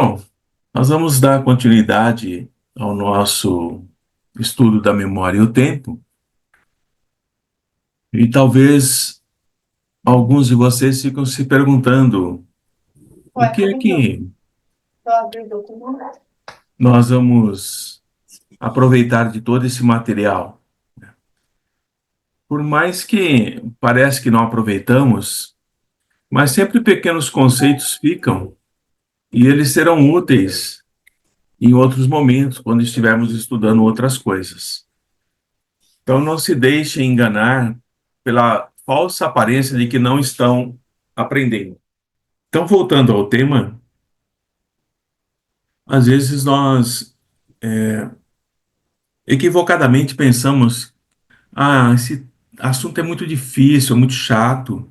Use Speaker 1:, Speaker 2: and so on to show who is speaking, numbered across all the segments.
Speaker 1: Bom, nós vamos dar continuidade ao nosso estudo da memória e o tempo, e talvez alguns de vocês ficam se perguntando o que é que nós vamos aproveitar de todo esse material. Por mais que parece que não aproveitamos, mas sempre pequenos conceitos ficam e eles serão úteis em outros momentos, quando estivermos estudando outras coisas. Então, não se deixe enganar pela falsa aparência de que não estão aprendendo. Então, voltando ao tema, às vezes nós equivocadamente pensamos: esse assunto é muito difícil, é muito chato,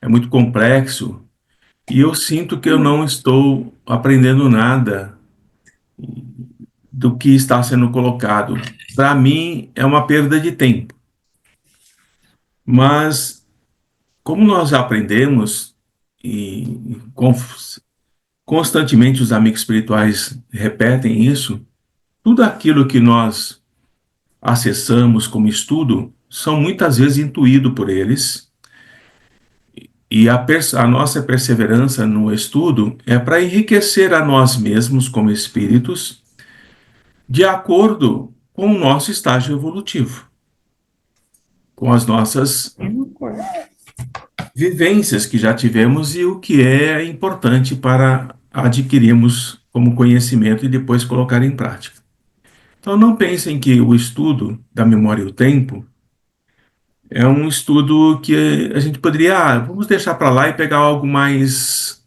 Speaker 1: é muito complexo, e eu sinto que eu não estou aprendendo nada do que está sendo colocado. Para mim, é uma perda de tempo. Mas, como nós já aprendemos, e constantemente os amigos espirituais repetem isso, tudo aquilo que nós acessamos como estudo são muitas vezes intuído por eles, e a nossa perseverança no estudo é para enriquecer a nós mesmos como espíritos de acordo com o nosso estágio evolutivo, com as nossas vivências que já tivemos e o que é importante para adquirirmos como conhecimento e depois colocar em prática. Então, não pensem que o estudo da memória e o tempo é um estudo que a gente poderia, vamos deixar para lá e pegar algo mais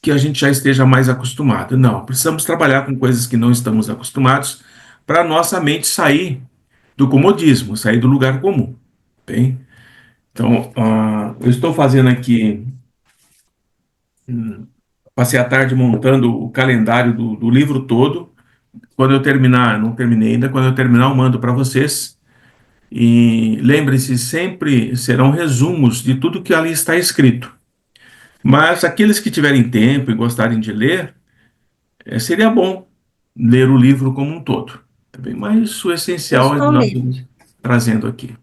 Speaker 1: que a gente já esteja mais acostumado. Não, precisamos trabalhar com coisas que não estamos acostumados para nossa mente sair do comodismo, sair do lugar comum. Bem? Então, eu estou fazendo aqui, passei a tarde montando o calendário do livro todo. Quando eu terminar, não terminei ainda, quando eu terminar, eu mando para vocês. E lembrem-se, sempre serão resumos de tudo que ali está escrito. Mas aqueles que tiverem tempo e gostarem de ler, seria bom ler o livro como um todo. Tá bem? Mas o
Speaker 2: Eu
Speaker 1: essencial é
Speaker 2: estou
Speaker 1: nós
Speaker 2: lendo.
Speaker 1: vamos trazendo aqui.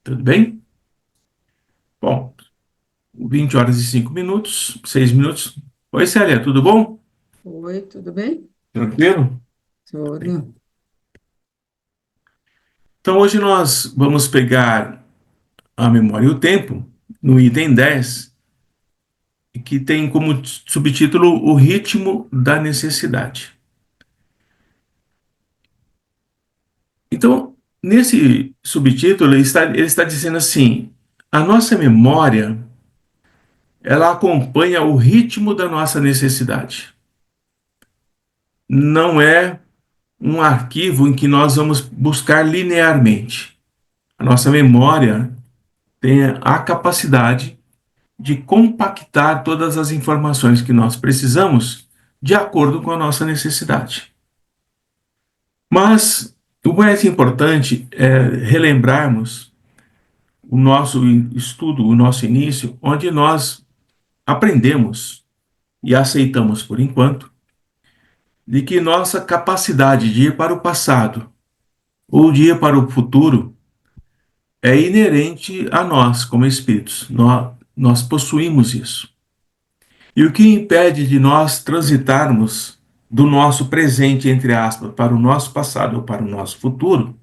Speaker 1: Tudo bem? Bom, 20 horas e 5 minutos, 6 minutos. Oi, Célia, tudo bom?
Speaker 2: Oi, tudo bem?
Speaker 1: Tranquilo?
Speaker 2: Tudo.
Speaker 1: Então, hoje nós vamos pegar a memória e o tempo, no item 10, que tem como subtítulo O Ritmo da Necessidade. Então, nesse subtítulo, ele está dizendo assim: a nossa memória, ela acompanha o ritmo da nossa necessidade. Não é um arquivo em que nós vamos buscar linearmente. A nossa memória tem a capacidade de compactar todas as informações que nós precisamos de acordo com a nossa necessidade. Mas o mais importante é relembrarmos o nosso estudo, o nosso início, onde nós aprendemos e aceitamos por enquanto de que nossa capacidade de ir para o passado ou de ir para o futuro é inerente a nós como espíritos. Nós possuímos isso. E o que impede de nós transitarmos do nosso presente, entre aspas, para o nosso passado ou para o nosso futuro,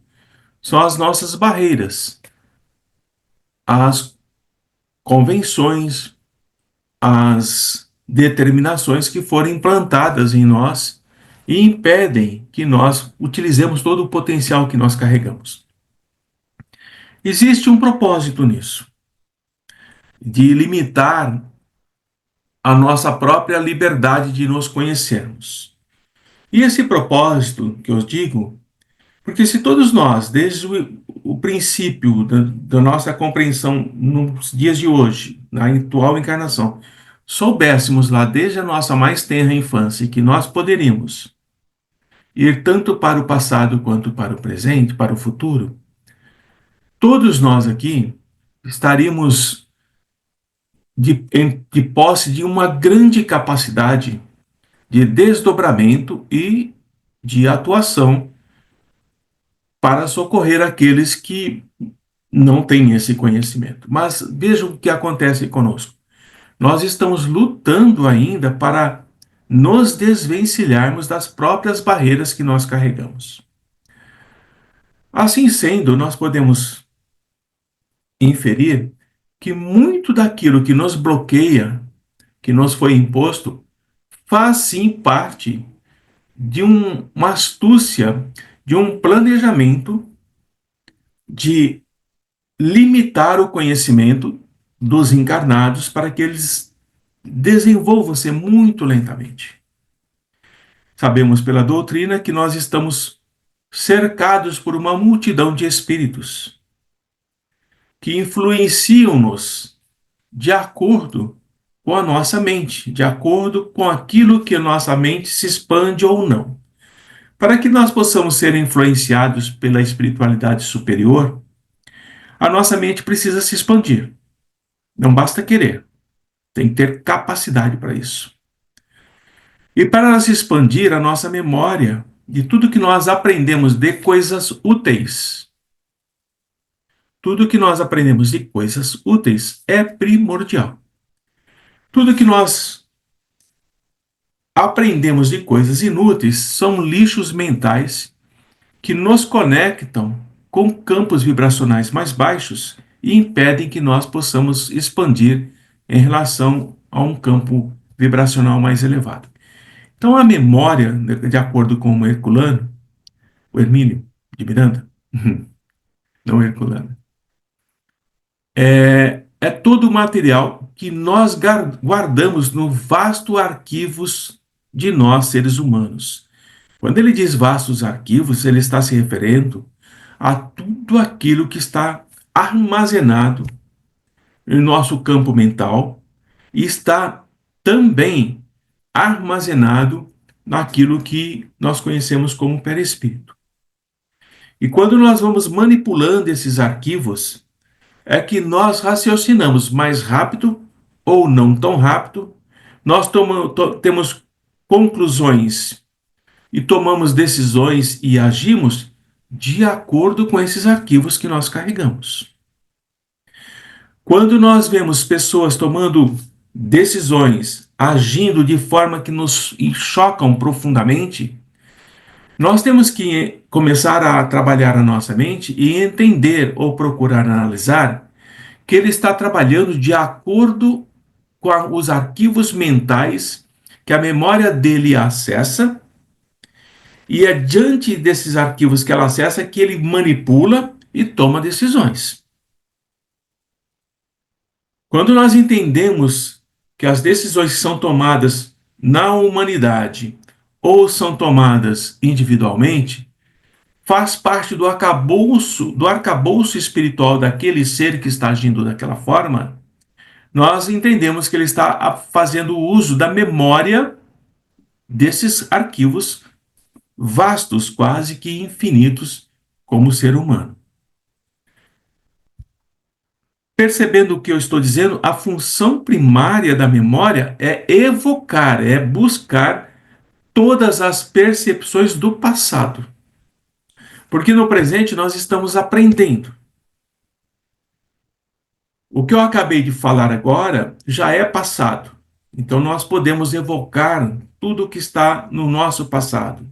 Speaker 1: são as nossas barreiras, as convenções, as determinações que foram implantadas em nós e impedem que nós utilizemos todo o potencial que nós carregamos. Existe um propósito nisso, de limitar a nossa própria liberdade de nos conhecermos. E esse propósito que eu digo, porque se todos nós, desde o princípio da nossa compreensão nos dias de hoje, na atual encarnação, soubéssemos lá desde a nossa mais tenra infância que nós poderíamos ir tanto para o passado quanto para o presente, para o futuro, todos nós aqui estaríamos de posse de uma grande capacidade de desdobramento e de atuação para socorrer aqueles que não têm esse conhecimento. Mas vejam o que acontece conosco. Nós estamos lutando ainda para nos desvencilharmos das próprias barreiras que nós carregamos. Assim sendo, nós podemos inferir que muito daquilo que nos bloqueia, que nos foi imposto, faz sim parte de uma astúcia, de um planejamento de limitar o conhecimento dos encarnados para que eles desenvolvam-se muito lentamente. Sabemos pela doutrina que nós estamos cercados por uma multidão de espíritos que influenciam-nos de acordo com a nossa mente, de acordo com aquilo que a nossa mente se expande ou não. Para que nós possamos ser influenciados pela espiritualidade superior, a nossa mente precisa se expandir. Não basta querer, tem que ter capacidade para isso. E para ela se expandir, a nossa memória de tudo que nós aprendemos de coisas úteis, tudo que nós aprendemos de coisas úteis é primordial. Tudo que nós aprendemos de coisas inúteis são lixos mentais que nos conectam com campos vibracionais mais baixos e impedem que nós possamos expandir em relação a um campo vibracional mais elevado. Então, a memória, de acordo com o Herculano, o Hermínio de Miranda, não Herculano, é todo o material que nós guardamos no vasto arquivos de nós, seres humanos. Quando ele diz vastos arquivos, ele está se referindo a tudo aquilo que está armazenado em nosso campo mental e está também armazenado naquilo que nós conhecemos como perispírito. E quando nós vamos manipulando esses arquivos, é que nós raciocinamos mais rápido ou não tão rápido, nós temos conclusões e tomamos decisões e agimos de acordo com esses arquivos que nós carregamos. Quando nós vemos pessoas tomando decisões, agindo de forma que nos chocam profundamente, nós temos que começar a trabalhar a nossa mente e entender ou procurar analisar que ele está trabalhando de acordo com os arquivos mentais que a memória dele acessa, e é diante desses arquivos que ela acessa que ele manipula e toma decisões. Quando nós entendemos que as decisões que são tomadas na humanidade ou são tomadas individualmente, faz parte do arcabouço espiritual daquele ser que está agindo daquela forma, nós entendemos que ele está fazendo uso da memória desses arquivos vastos, quase que infinitos, como ser humano. Percebendo o que eu estou dizendo, a função primária da memória é evocar, é buscar todas as percepções do passado. Porque no presente nós estamos aprendendo. O que eu acabei de falar agora já é passado. Então nós podemos evocar tudo o que está no nosso passado.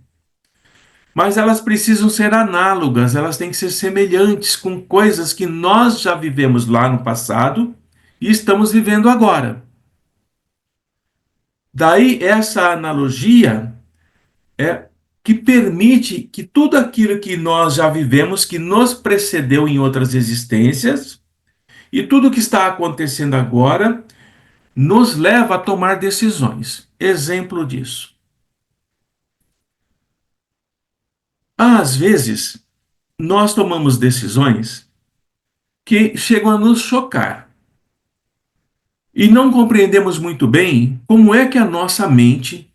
Speaker 1: Mas elas precisam ser análogas, elas têm que ser semelhantes com coisas que nós já vivemos lá no passado e estamos vivendo agora. Daí essa analogia é que permite que tudo aquilo que nós já vivemos, que nos precedeu em outras existências, e tudo que está acontecendo agora, nos leva a tomar decisões. Exemplo disso. Às vezes, nós tomamos decisões que chegam a nos chocar. E não compreendemos muito bem como é que a nossa mente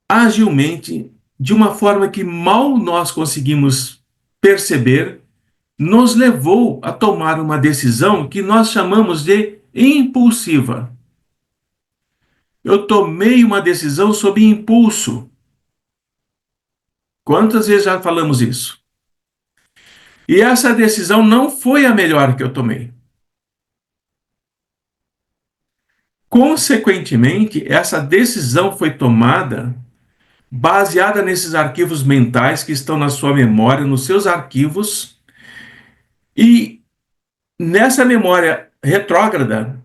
Speaker 1: agilmente, de uma forma que mal nós conseguimos perceber, nos levou a tomar uma decisão que nós chamamos de impulsiva. Eu tomei uma decisão sob impulso. Quantas vezes já falamos isso? E essa decisão não foi a melhor que eu tomei. Consequentemente, essa decisão foi tomada baseada nesses arquivos mentais que estão na sua memória, nos seus arquivos, e nessa memória retrógrada,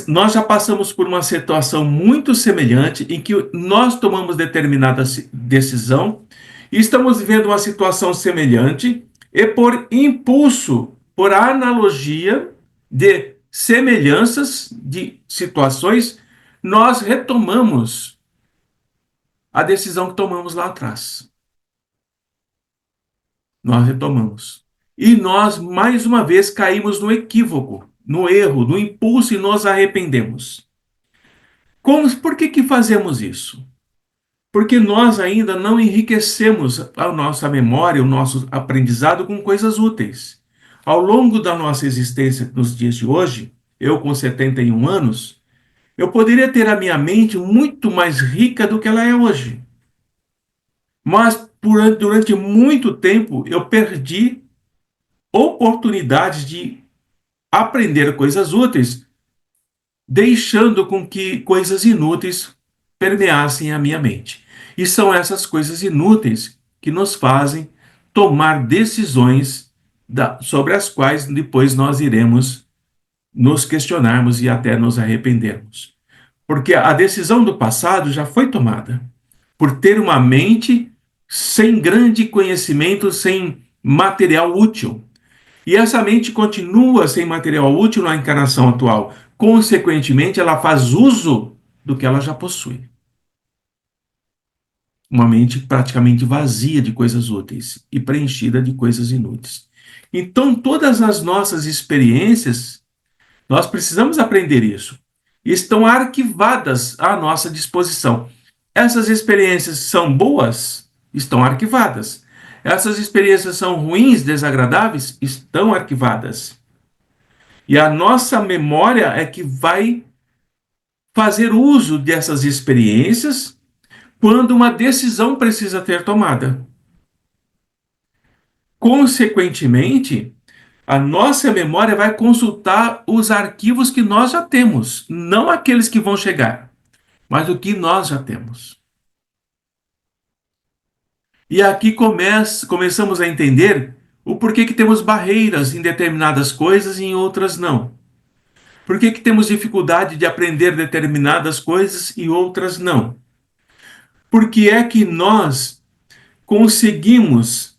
Speaker 1: nós já passamos por uma situação muito semelhante em que nós tomamos determinada decisão e estamos vivendo uma situação semelhante e por impulso, por analogia de semelhanças de situações, nós retomamos a decisão que tomamos lá atrás. Nós retomamos. E nós, mais uma vez, caímos no equívoco, no erro, no impulso e nos arrependemos. Por que fazemos isso? Porque nós ainda não enriquecemos a nossa memória, o nosso aprendizado com coisas úteis. Ao longo da nossa existência nos dias de hoje, eu com 71 anos, eu poderia ter a minha mente muito mais rica do que ela é hoje. Mas durante muito tempo eu perdi oportunidades de aprender coisas úteis, deixando com que coisas inúteis permeassem a minha mente. E são essas coisas inúteis que nos fazem tomar decisões sobre as quais depois nós iremos nos questionarmos e até nos arrependermos. Porque a decisão do passado já foi tomada por ter uma mente sem grande conhecimento, sem material útil. E essa mente continua sem material útil na encarnação atual. Consequentemente, ela faz uso do que ela já possui. Uma mente praticamente vazia de coisas úteis e preenchida de coisas inúteis. Então, todas as nossas experiências, nós precisamos aprender isso. Estão arquivadas à nossa disposição. Essas experiências são boas? Estão arquivadas. Essas experiências são ruins, desagradáveis? Estão arquivadas. E a nossa memória é que vai fazer uso dessas experiências quando uma decisão precisa ser tomada. Consequentemente, a nossa memória vai consultar os arquivos que nós já temos, não aqueles que vão chegar, mas o que nós já temos. E aqui começamos a entender o porquê que temos barreiras em determinadas coisas e em outras não. Por que temos dificuldade de aprender determinadas coisas e outras não? Porque é que nós conseguimos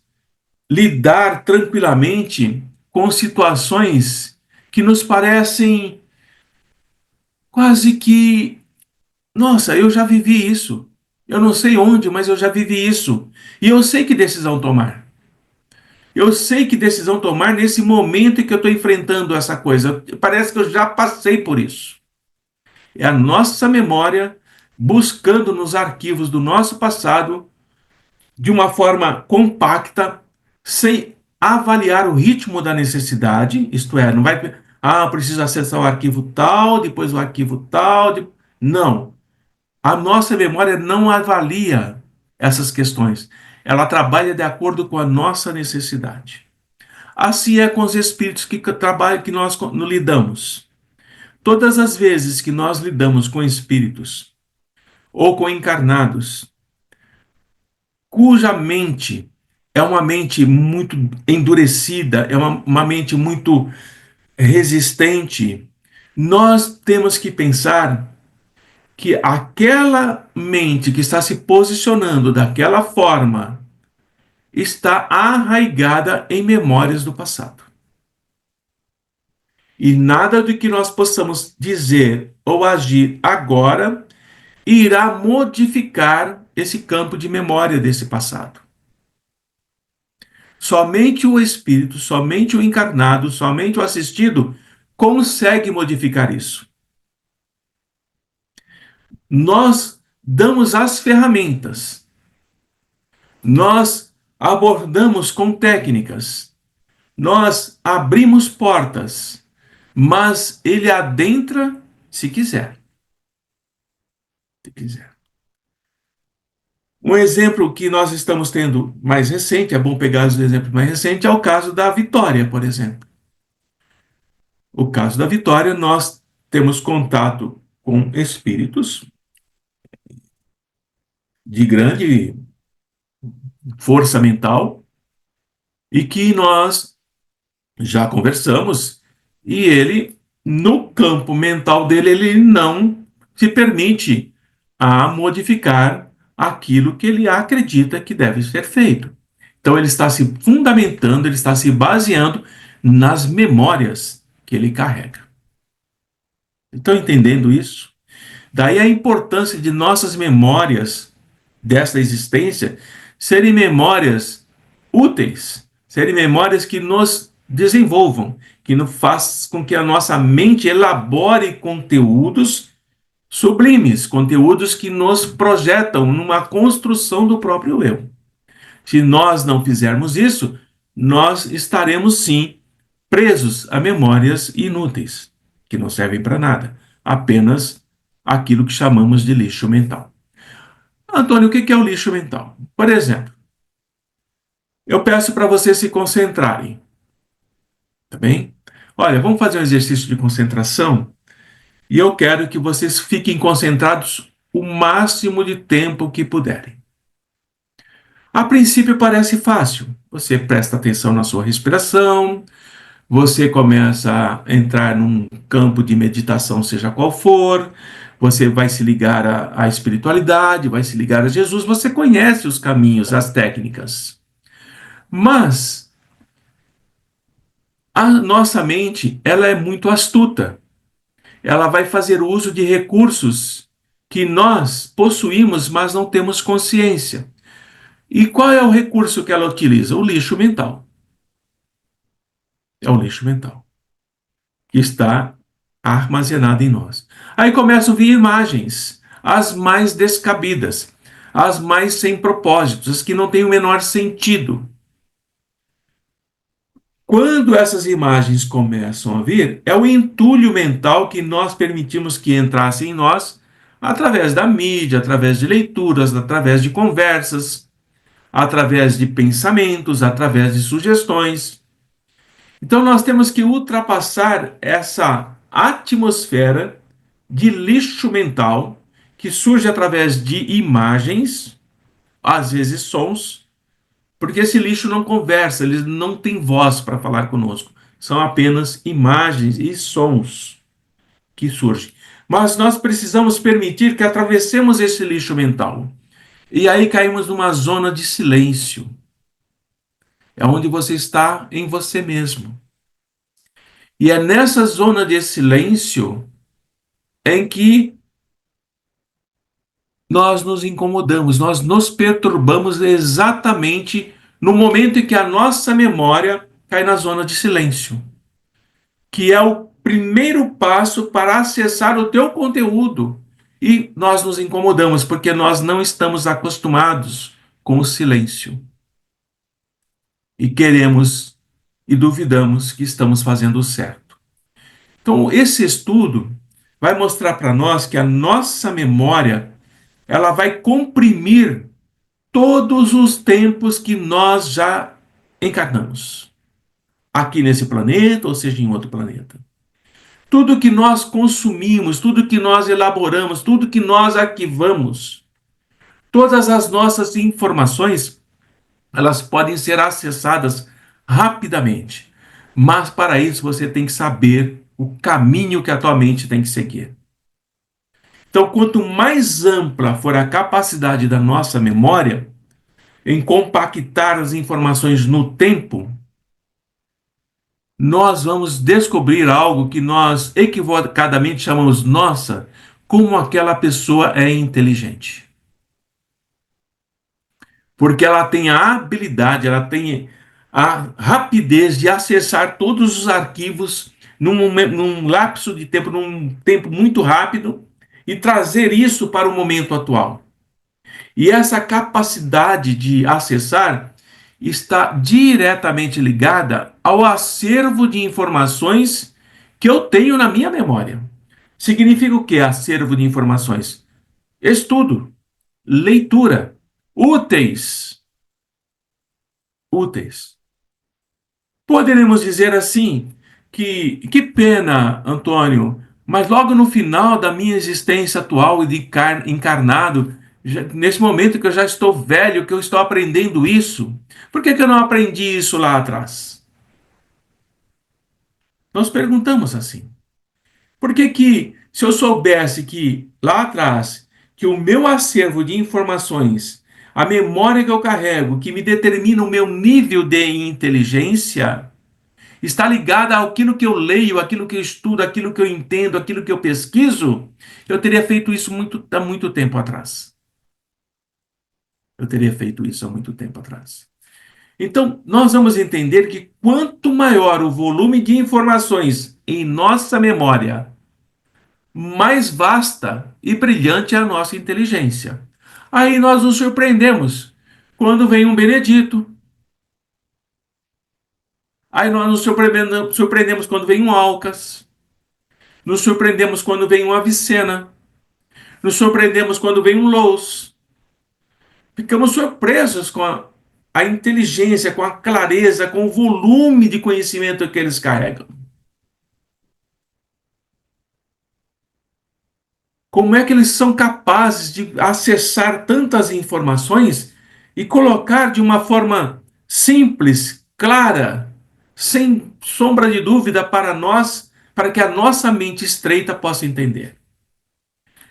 Speaker 1: lidar tranquilamente com situações que nos parecem quase que, nossa, eu já vivi isso. Eu não sei onde, mas eu já vivi isso. E eu sei que decisão tomar. Eu sei que decisão tomar nesse momento em que eu estou enfrentando essa coisa. Parece que eu já passei por isso. É a nossa memória buscando nos arquivos do nosso passado de uma forma compacta, sem avaliar o ritmo da necessidade, isto é, não vai, preciso acessar o arquivo tal, depois o arquivo tal, não. A nossa memória não avalia essas questões. Ela trabalha de acordo com a nossa necessidade. Assim é com os espíritos que trabalham, que nós lidamos. Todas as vezes que nós lidamos com espíritos ou com encarnados, cuja mente é uma mente muito endurecida, é uma mente muito resistente, nós temos que pensar que aquela mente que está se posicionando daquela forma está arraigada em memórias do passado. E nada do que nós possamos dizer ou agir agora irá modificar esse campo de memória desse passado. Somente o espírito, somente o encarnado, somente o assistido consegue modificar isso. Nós damos as ferramentas, nós abordamos com técnicas, nós abrimos portas, mas ele adentra se quiser. se quiser. Um exemplo que nós estamos tendo mais recente, é bom pegar os exemplos mais recentes, é o caso da Vitória, por exemplo. O caso da Vitória, nós temos contato com espíritos de grande força mental e que nós já conversamos, e ele, no campo mental dele, ele não se permite a modificar aquilo que ele acredita que deve ser feito. Então ele está se fundamentando, ele está se baseando nas memórias que ele carrega. Estão entendendo isso? Daí a importância de nossas memórias desta existência serem memórias úteis, serem memórias que nos desenvolvam, que nos façam com que a nossa mente elabore conteúdos sublimes, conteúdos que nos projetam numa construção do próprio eu. Se nós não fizermos isso, nós estaremos sim presos a memórias inúteis, que não servem para nada, apenas aquilo que chamamos de lixo mental. Antônio, o que é o lixo mental? Por exemplo, eu peço para vocês se concentrarem, tá bem? Olha, vamos fazer um exercício de concentração e eu quero que vocês fiquem concentrados o máximo de tempo que puderem. A princípio parece fácil. Você presta atenção na sua respiração, você começa a entrar num campo de meditação, seja qual for, você vai se ligar à espiritualidade, vai se ligar a Jesus, você conhece os caminhos, as técnicas. Mas a nossa mente, ela é muito astuta. Ela vai fazer uso de recursos que nós possuímos, mas não temos consciência. E qual é o recurso que ela utiliza? O lixo mental. É o lixo mental que está armazenado em nós. Aí começam a vir imagens, as mais descabidas, as mais sem propósitos, as que não têm o menor sentido. Quando essas imagens começam a vir, é o entulho mental que nós permitimos que entrasse em nós através da mídia, através de leituras, através de conversas, através de pensamentos, através de sugestões. Então nós temos que ultrapassar essa atmosfera de lixo mental que surge através de imagens, às vezes sons, porque esse lixo não conversa, ele não tem voz para falar conosco. São apenas imagens e sons que surgem. Mas nós precisamos permitir que atravessemos esse lixo mental. E aí caímos numa zona de silêncio. É onde você está em você mesmo. E é nessa zona de silêncio em que nós nos incomodamos, nós nos perturbamos exatamente no momento em que a nossa memória cai na zona de silêncio, que é o primeiro passo para acessar o teu conteúdo. E nós nos incomodamos porque nós não estamos acostumados com o silêncio. E queremos e duvidamos que estamos fazendo o certo. Então, esse estudo vai mostrar para nós que a nossa memória ela vai comprimir todos os tempos que nós já encarnamos, aqui nesse planeta, ou seja, em outro planeta. Tudo que nós consumimos, tudo que nós elaboramos, tudo que nós arquivamos, todas as nossas informações, elas podem ser acessadas rapidamente. Mas para isso você tem que saber o caminho que a tua mente tem que seguir. Então, quanto mais ampla for a capacidade da nossa memória em compactar as informações no tempo, nós vamos descobrir algo que nós equivocadamente chamamos, nossa, como aquela pessoa é inteligente. Porque ela tem a habilidade, ela tem a rapidez de acessar todos os arquivos num lapso de tempo, num tempo muito rápido, e trazer isso para o momento atual. E essa capacidade de acessar está diretamente ligada ao acervo de informações que eu tenho na minha memória. Significa o que, acervo de informações? estudo, leitura, úteis, úteis. Poderemos dizer assim que pena, Antônio, mas logo no final da minha existência atual e de encarnado, nesse momento que eu já estou velho, que eu estou aprendendo isso, por que eu não aprendi isso lá atrás? Nós perguntamos assim. Por que se eu soubesse que lá atrás, que o meu acervo de informações, a memória que eu carrego, que me determina o meu nível de inteligência, está ligada àquilo que eu leio, àquilo que eu estudo, àquilo que eu entendo, àquilo que eu pesquiso, eu teria feito isso há muito tempo atrás. Eu teria feito isso há muito tempo atrás. Então, nós vamos entender que quanto maior o volume de informações em nossa memória, mais vasta e brilhante é a nossa inteligência. Aí nós nos surpreendemos quando vem um Benedito. Aí nós nos surpreendemos quando vem um Alcas. Nos surpreendemos quando vem um Avicena. Nos surpreendemos quando vem um Lowe's. Ficamos surpresos com a inteligência, com a clareza, com o volume de conhecimento que eles carregam. Como é que eles são capazes de acessar tantas informações e colocar de uma forma simples, clara, sem sombra de dúvida para nós, para que a nossa mente estreita possa entender?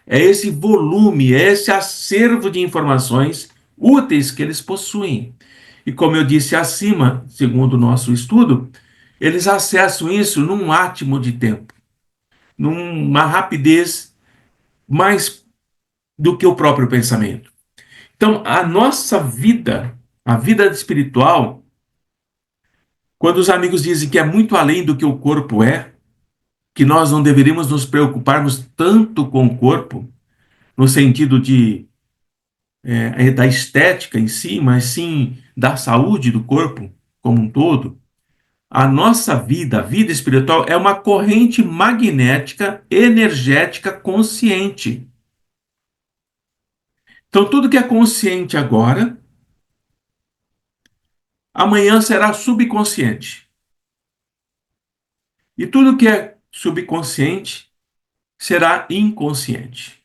Speaker 1: É esse volume, é esse acervo de informações úteis que eles possuem. E como eu disse acima, segundo o nosso estudo, eles acessam isso num átimo de tempo, numa rapidez mais do que o próprio pensamento. Então, a nossa vida, a vida espiritual, quando os amigos dizem que é muito além do que o corpo é, que nós não deveríamos nos preocuparmos tanto com o corpo, no sentido da estética em si, mas sim da saúde do corpo como um todo, a nossa vida, a vida espiritual, é uma corrente magnética, energética, consciente. Então, tudo que é consciente agora, amanhã será subconsciente. E tudo que é subconsciente será inconsciente.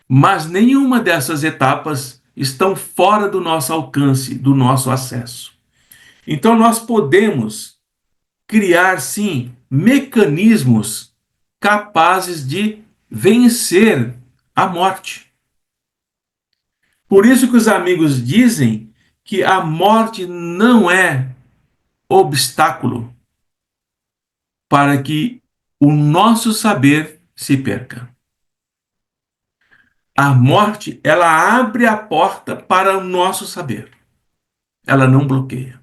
Speaker 1: Mas nenhuma dessas etapas estão fora do nosso alcance, do nosso acesso. Então nós podemos criar, sim, mecanismos capazes de vencer a morte. Por isso que os amigos dizem que a morte não é obstáculo para que o nosso saber se perca. A morte, ela abre a porta para o nosso saber. Ela não bloqueia.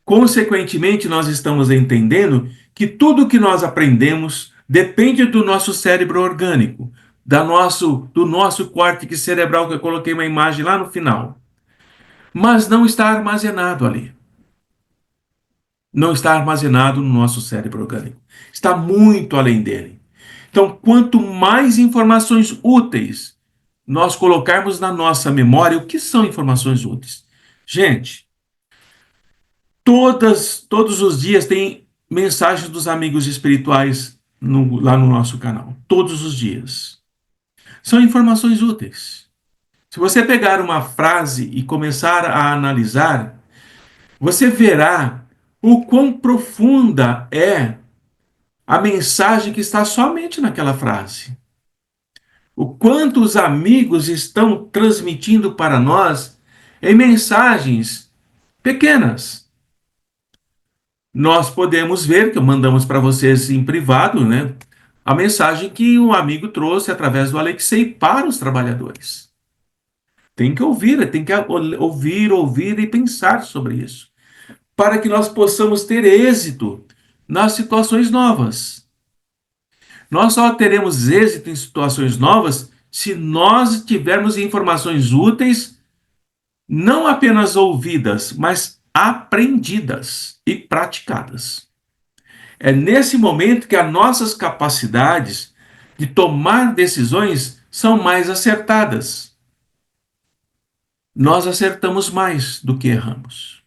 Speaker 1: Consequentemente, nós estamos entendendo que tudo que nós aprendemos depende do nosso cérebro orgânico, do nosso córtex cerebral, que eu coloquei uma imagem lá no final. Mas não está armazenado ali. Não está armazenado no nosso cérebro orgânico. Está muito além dele. Então, quanto mais informações úteis nós colocarmos na nossa memória, o que são informações úteis? Gente, todos os dias tem mensagens dos amigos espirituais lá no nosso canal. Todos os dias. São informações úteis. Se você pegar uma frase e começar a analisar, você verá o quão profunda é a mensagem que está somente naquela frase. O quanto os amigos estão transmitindo para nós em mensagens pequenas. Nós podemos ver, que mandamos para vocês em privado, né, a mensagem que o amigo trouxe através do Alexei para os trabalhadores. Tem que ouvir, tem que ouvir e pensar sobre isso, para que nós possamos ter êxito nas situações novas. Nós só teremos êxito em situações novas se nós tivermos informações úteis, não apenas ouvidas, mas aprendidas e praticadas. É nesse momento que as nossas capacidades de tomar decisões são mais acertadas. Nós acertamos mais do que erramos.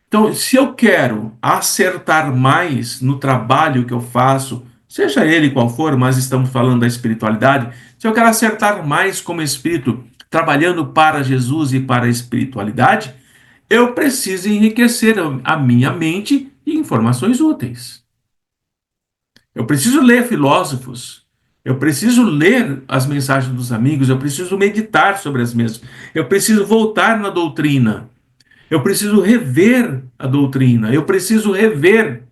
Speaker 1: Então, se eu quero acertar mais no trabalho que eu faço, seja ele qual for, mas estamos falando da espiritualidade, se eu quero acertar mais como espírito, trabalhando para Jesus e para a espiritualidade, eu preciso enriquecer a minha mente de informações úteis. Eu preciso ler filósofos, eu preciso ler as mensagens dos amigos, eu preciso meditar sobre as mesmas, eu preciso voltar na doutrina. Eu preciso rever a doutrina, eu preciso rever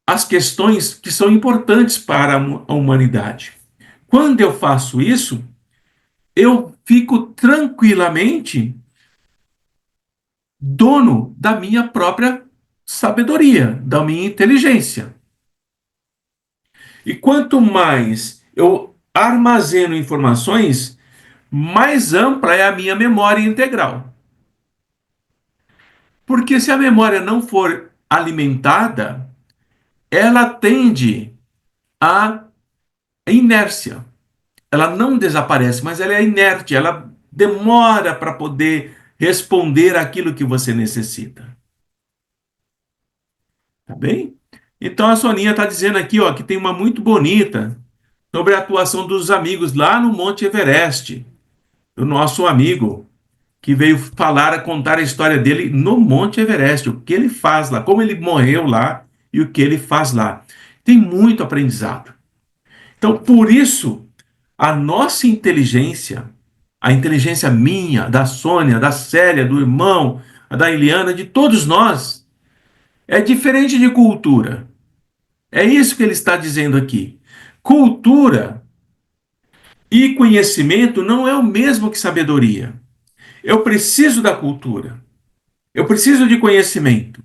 Speaker 1: as questões que são importantes para a humanidade. Quando eu faço isso, eu fico tranquilamente dono da minha própria sabedoria, da minha inteligência. E quanto mais eu armazeno informações, mais ampla é a minha memória integral. Porque se a memória não for alimentada, ela tende à inércia. Ela não desaparece, mas ela é inerte, ela demora para poder responder aquilo que você necessita. Tá bem? Então a Soninha está dizendo aqui, ó, que tem uma muito bonita sobre a atuação dos amigos lá no Monte Everest, do nosso amigo que veio falar, contar a história dele no Monte Everest, o que ele faz lá, como ele morreu lá e o que ele faz lá. Tem muito aprendizado. Então, por isso, a nossa inteligência, a inteligência minha, da Sônia, da Célia, do irmão, da Eliana, de todos nós, é diferente de cultura. É isso que ele está dizendo aqui. Cultura e conhecimento não é o mesmo que sabedoria. Eu preciso da cultura, eu preciso de conhecimento.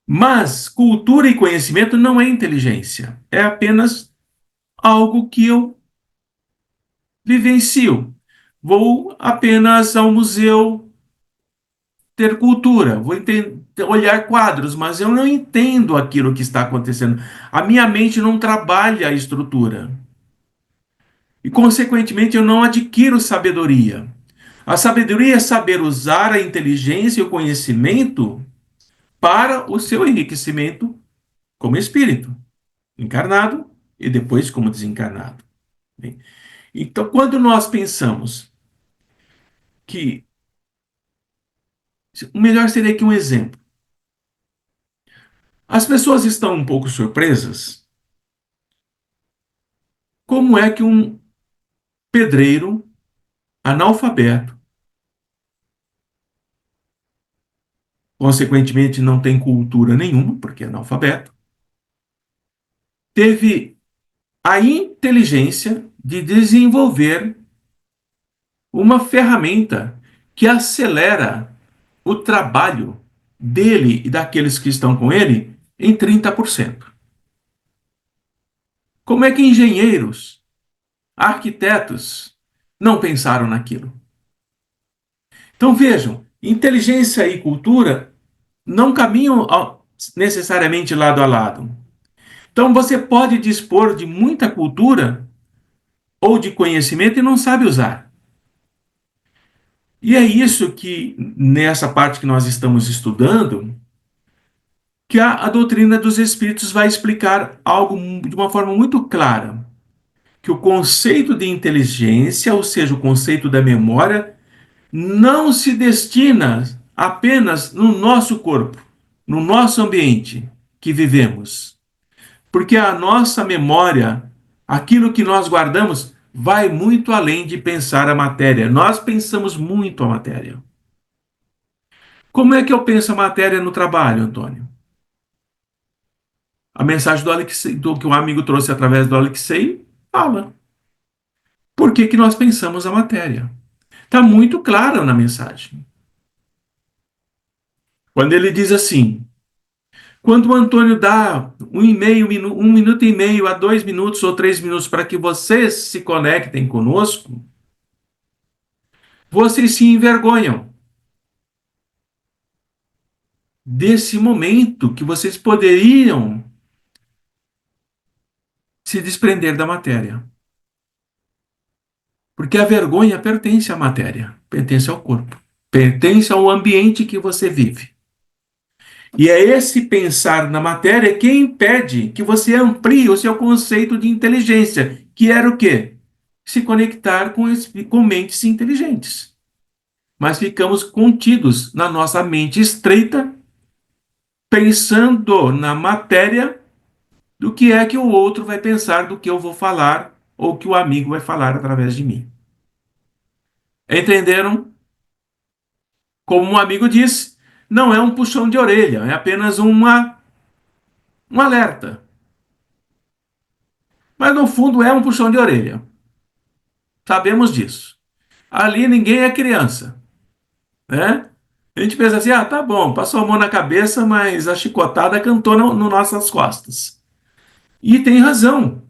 Speaker 1: Mas cultura e conhecimento não é inteligência, é apenas algo que eu vivencio. Vou apenas ao museu ter cultura, vou olhar quadros, mas eu não entendo aquilo que está acontecendo. A minha mente não trabalha a estrutura. E, consequentemente, eu não adquiro sabedoria. A sabedoria é saber usar a inteligência e o conhecimento para o seu enriquecimento como espírito, encarnado e depois como desencarnado. Então, quando nós pensamos que o melhor seria aqui um exemplo. As pessoas estão um pouco surpresas. Como é que um pedreiro analfabeto, consequentemente não tem cultura nenhuma, porque é analfabeto, teve a inteligência de desenvolver uma ferramenta que acelera o trabalho dele e daqueles que estão com ele em 30%? Como é que engenheiros, arquitetos não pensaram naquilo? Então vejam, inteligência e cultura não caminham necessariamente lado a lado. Então você pode dispor de muita cultura ou de conhecimento e não sabe usar. E é isso que, nessa parte que nós estamos estudando, que a doutrina dos espíritos vai explicar algo de uma forma muito clara, que o conceito de inteligência, ou seja, o conceito da memória, não se destina apenas no nosso corpo, no nosso ambiente que vivemos. Porque a nossa memória, aquilo que nós guardamos, vai muito além de pensar a matéria. Nós pensamos muito a matéria. Como é que eu penso a matéria no trabalho, Antônio? A mensagem do Alexei, do que o amigo trouxe através do Alexei, fala. Por que que nós pensamos a matéria? Está muito claro na mensagem. Quando ele diz assim, quando o Antônio dá um minuto e meio a 2 minutos ou 3 minutos para que vocês se conectem conosco, vocês se envergonham desse momento que vocês poderiam se desprender da matéria. Porque a vergonha pertence à matéria, pertence ao corpo, pertence ao ambiente que você vive. E é esse pensar na matéria que impede que você amplie o seu conceito de inteligência, que era o quê? Se conectar com mentes inteligentes. Mas ficamos contidos na nossa mente estreita, pensando na matéria do que é que o outro vai pensar do que eu vou falar ou que o amigo vai falar através de mim. Entenderam? Como um amigo disse, não é um puxão de orelha, é apenas um alerta. Mas no fundo é um puxão de orelha. Sabemos disso. Ali ninguém é criança, né? A gente pensa assim, tá bom, passou a mão na cabeça, mas a chicotada cantou no nossas costas. E tem razão,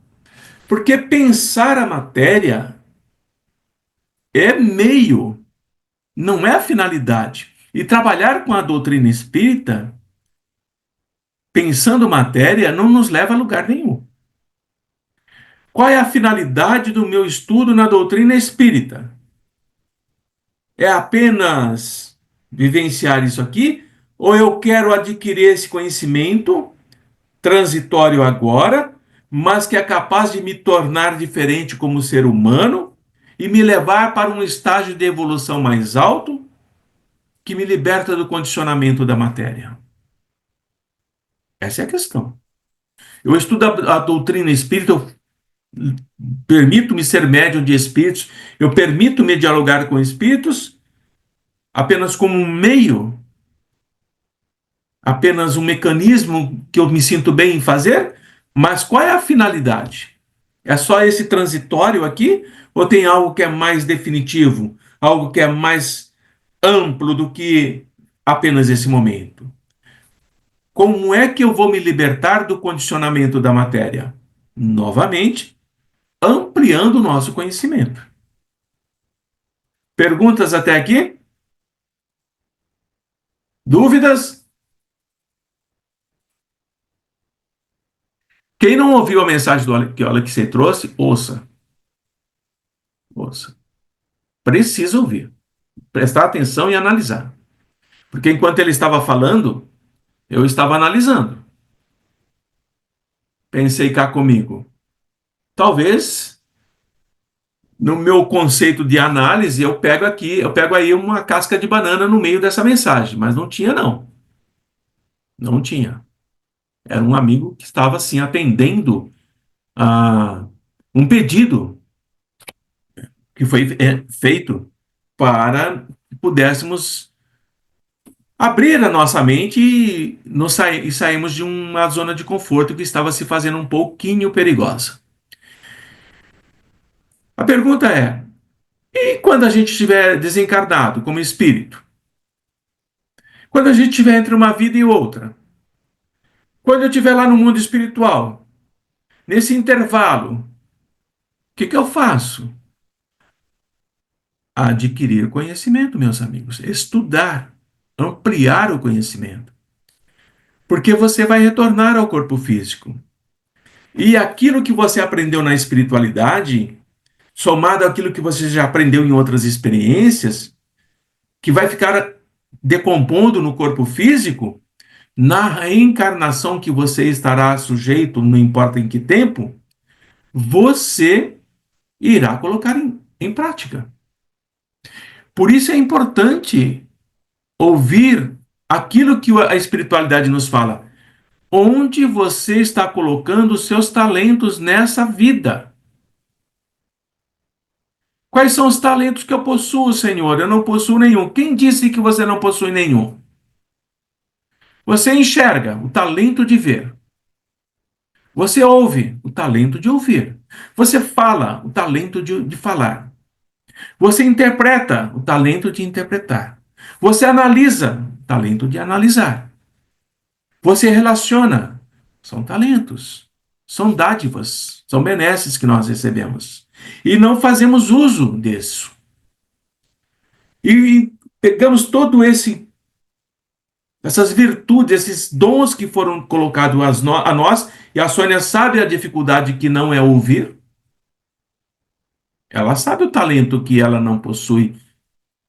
Speaker 1: porque pensar a matéria é meio, não é a finalidade. E trabalhar com a doutrina espírita, pensando matéria, não nos leva a lugar nenhum. Qual é a finalidade do meu estudo na doutrina espírita? É apenas vivenciar isso aqui? Ou eu quero adquirir esse conhecimento transitório agora, mas que é capaz de me tornar diferente como ser humano e me levar para um estágio de evolução mais alto que me liberta do condicionamento da matéria? Essa é a questão. Eu estudo a doutrina espírita, eu permito-me ser médium de espíritos, eu permito-me dialogar com espíritos apenas como um meio, apenas um mecanismo que eu me sinto bem em fazer, mas qual é a finalidade? É só esse transitório aqui? Ou tem algo que é mais definitivo? Algo que é mais amplo do que apenas esse momento? Como é que eu vou me libertar do condicionamento da matéria? Novamente, ampliando o nosso conhecimento. Perguntas até aqui? Dúvidas? Quem não ouviu a mensagem do Olha que você trouxe, ouça. Ouça. Precisa ouvir. Prestar atenção e analisar. Porque enquanto ele estava falando, eu estava analisando. Pensei cá comigo. Talvez, no meu conceito de análise, eu pego aí uma casca de banana no meio dessa mensagem, mas não tinha, não. Não tinha. Era um amigo que estava, assim, atendendo a um pedido que foi feito para que pudéssemos abrir a nossa mente e sairmos de uma zona de conforto que estava se fazendo um pouquinho perigosa. A pergunta é: e quando a gente estiver desencarnado como espírito? Quando a gente estiver entre uma vida e outra? Quando eu estiver lá no mundo espiritual? Nesse intervalo, o que eu faço? Adquirir conhecimento, meus amigos. Estudar, ampliar o conhecimento. Porque você vai retornar ao corpo físico. E aquilo que você aprendeu na espiritualidade, somado àquilo que você já aprendeu em outras experiências, que vai ficar decompondo no corpo físico, na reencarnação que você estará sujeito, não importa em que tempo, você irá colocar em prática. Por isso é importante ouvir aquilo que a espiritualidade nos fala. Onde você está colocando os seus talentos nessa vida? Quais são os talentos que eu possuo, Senhor? Eu não possuo nenhum. Quem disse que você não possui nenhum? Você enxerga o talento de ver. Você ouve o talento de ouvir. Você fala o talento de falar. Você interpreta o talento de interpretar. Você analisa o talento de analisar. Você relaciona. São talentos. São dádivas. São benesses que nós recebemos. E não fazemos uso disso. E pegamos todo esse essas virtudes, esses dons que foram colocados a nós, e a Sônia sabe a dificuldade que não é ouvir, ela sabe o talento que ela não possui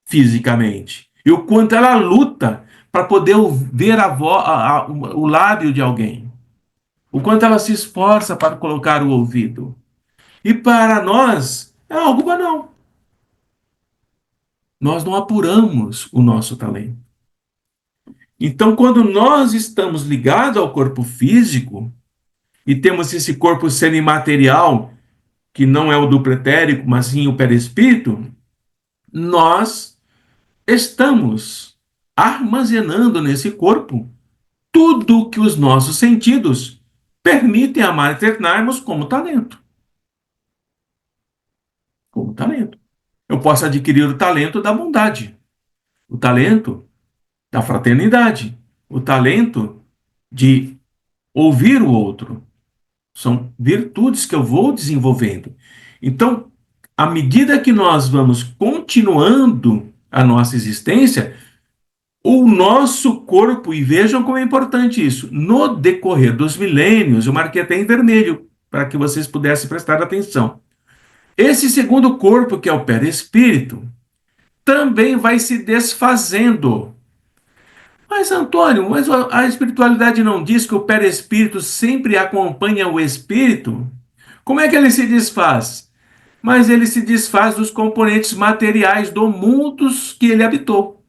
Speaker 1: fisicamente, e o quanto ela luta para poder ver o lábio de alguém, o quanto ela se esforça para colocar o ouvido. E para nós é algo banal. Nós não apuramos o nosso talento. Então, quando nós estamos ligados ao corpo físico e temos esse corpo semimaterial, que não é o do pretérico, mas sim o perispírito, nós estamos armazenando nesse corpo tudo que os nossos sentidos permitem armazenarmos como talento. Como talento. Eu posso adquirir o talento da bondade, o talento da fraternidade, o talento de ouvir o outro. São virtudes que eu vou desenvolvendo. Então, à medida que nós vamos continuando a nossa existência, o nosso corpo, e vejam como é importante isso, no decorrer dos milênios, eu marquei até em vermelho, para que vocês pudessem prestar atenção. Esse segundo corpo, que é o perispírito, também vai se desfazendo. Mas, Antônio, mas a espiritualidade não diz que o perispírito sempre acompanha o espírito? Como é que ele se desfaz? Mas ele se desfaz dos componentes materiais do mundo que ele habitou.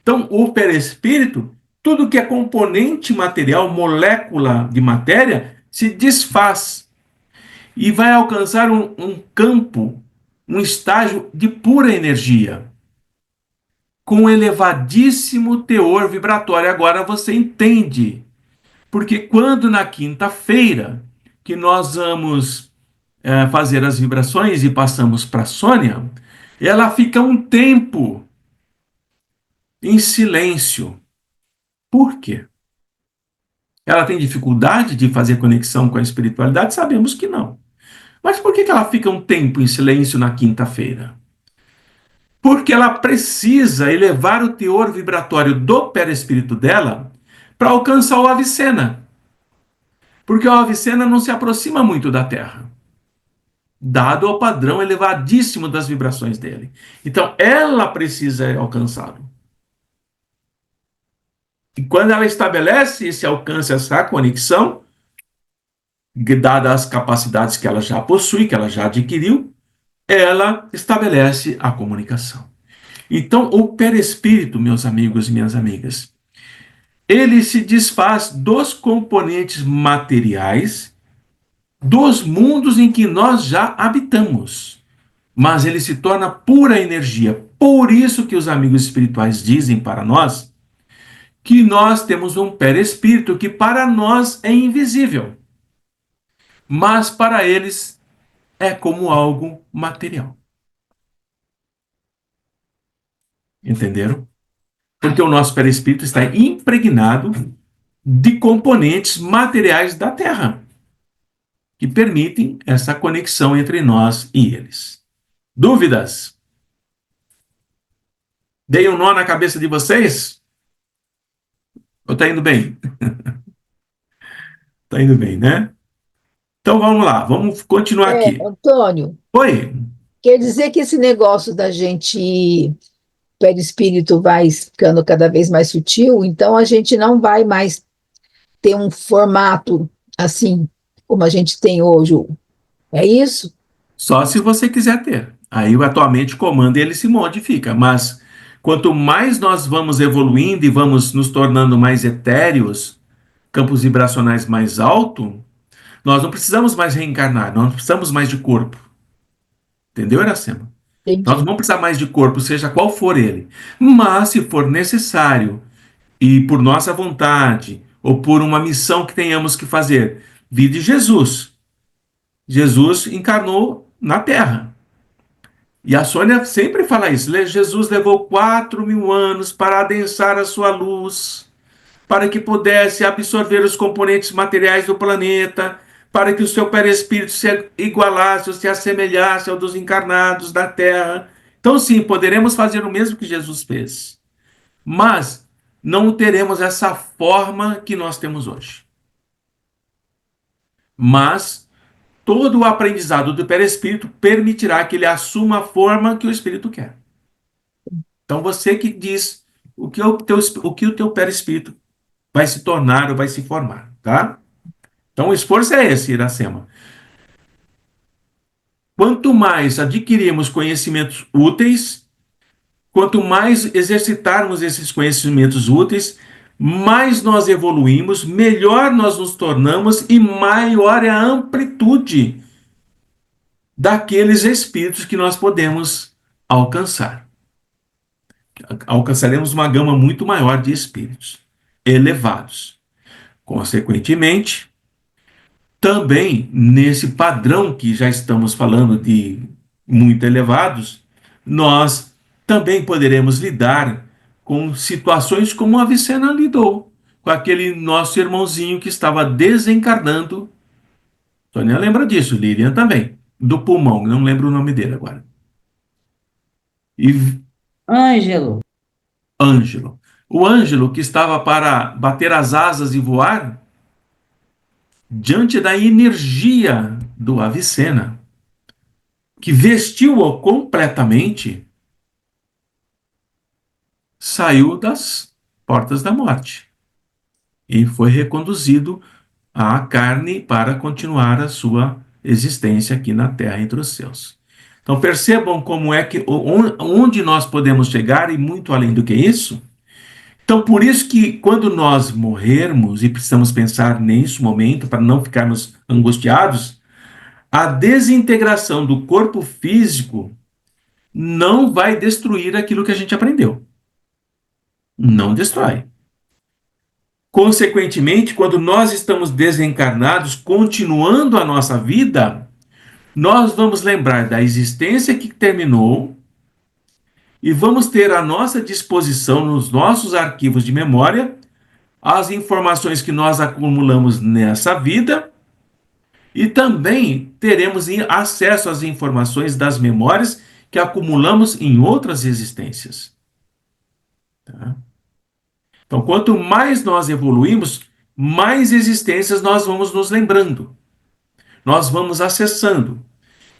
Speaker 1: Então, o perispírito, tudo que é componente material, molécula de matéria, se desfaz e vai alcançar um campo, um estágio de pura energia, com elevadíssimo teor vibratório. Agora você entende, porque quando na quinta-feira que nós vamos fazer as vibrações e passamos para a Sônia, ela fica um tempo em silêncio. Por quê? Ela tem dificuldade de fazer conexão com a espiritualidade? Sabemos que não. Mas por que ela fica um tempo em silêncio na quinta-feira? Porque ela precisa elevar o teor vibratório do perispírito dela para alcançar o Avicena. Porque o Avicena não se aproxima muito da Terra, dado o padrão elevadíssimo das vibrações dele. Então, ela precisa alcançá-lo. E quando ela estabelece esse alcance, essa conexão, dadas as capacidades que ela já possui, que ela já adquiriu, ela estabelece a comunicação. Então, o perispírito, meus amigos e minhas amigas, ele se desfaz dos componentes materiais dos mundos em que nós já habitamos, mas ele se torna pura energia. Por isso que os amigos espirituais dizem para nós que nós temos um perispírito que para nós é invisível, mas para eles é como algo material. Entenderam? Porque o nosso perispírito está impregnado de componentes materiais da Terra, que permitem essa conexão entre nós e eles. Dúvidas? Dei um nó na cabeça de vocês? Ou tá indo bem? Tá indo bem, né? Então vamos lá, vamos continuar aqui.
Speaker 3: Antônio,
Speaker 1: Oi,
Speaker 3: quer dizer que esse negócio da gente, perispírito vai ficando cada vez mais sutil, então a gente não vai mais ter um formato assim, como a gente tem hoje. É isso?
Speaker 1: só se você quiser ter. Aí a tua mente comanda e ele se modifica. Mas quanto mais nós vamos evoluindo e vamos nos tornando mais etéreos, campos vibracionais mais altos, nós não precisamos mais reencarnar, nós não precisamos mais de corpo. Entendeu, Iracema? Nós não
Speaker 3: Entendi.
Speaker 1: vamos precisar mais de corpo, seja qual for ele. Mas, se for necessário, e por nossa vontade, ou por uma missão que tenhamos que fazer, vide Jesus. Jesus encarnou na Terra. E a Sônia sempre fala isso. Jesus levou 4.000 anos para adensar a sua luz, para que pudesse absorver os componentes materiais do planeta, para que o seu perispírito se igualasse ou se assemelhasse ao dos encarnados da Terra. Então, sim, poderemos fazer o mesmo que Jesus fez. Mas não teremos essa forma que nós temos hoje. Mas todo o aprendizado do perispírito permitirá que ele assuma a forma que o espírito quer. Então você que diz o que o teu perispírito vai se tornar ou vai se formar, tá? Então o esforço é esse, Iracema. Quanto mais adquirirmos conhecimentos úteis, quanto mais exercitarmos esses conhecimentos úteis, mais nós evoluímos, melhor nós nos tornamos e maior é a amplitude daqueles espíritos que nós podemos alcançar. Alcançaremos uma gama muito maior de espíritos elevados. Consequentemente, também nesse padrão que já estamos falando de muito elevados, nós também poderemos lidar com situações como a Vicena lidou, com aquele nosso irmãozinho que estava desencarnando. Tônia lembra disso, Lilian também, do pulmão, não lembro o nome dele agora. E
Speaker 4: Ângelo.
Speaker 1: Ângelo. O Ângelo, que estava para bater as asas e voar, diante da energia do Avicena, que vestiu-o completamente, saiu das portas da morte e foi reconduzido à carne para continuar a sua existência aqui na Terra entre os céus. Então percebam como é que onde nós podemos chegar e muito além do que isso. Então por isso que quando nós morrermos e precisamos pensar nesse momento para não ficarmos angustiados, a desintegração do corpo físico não vai destruir aquilo que a gente aprendeu. Não destrói. Consequentemente, quando nós estamos desencarnados, continuando a nossa vida, nós vamos lembrar da existência que terminou e vamos ter à nossa disposição, nos nossos arquivos de memória, as informações que nós acumulamos nessa vida e também teremos acesso às informações das memórias que acumulamos em outras existências. Tá? Então, quanto mais nós evoluímos, mais existências nós vamos nos lembrando, nós vamos acessando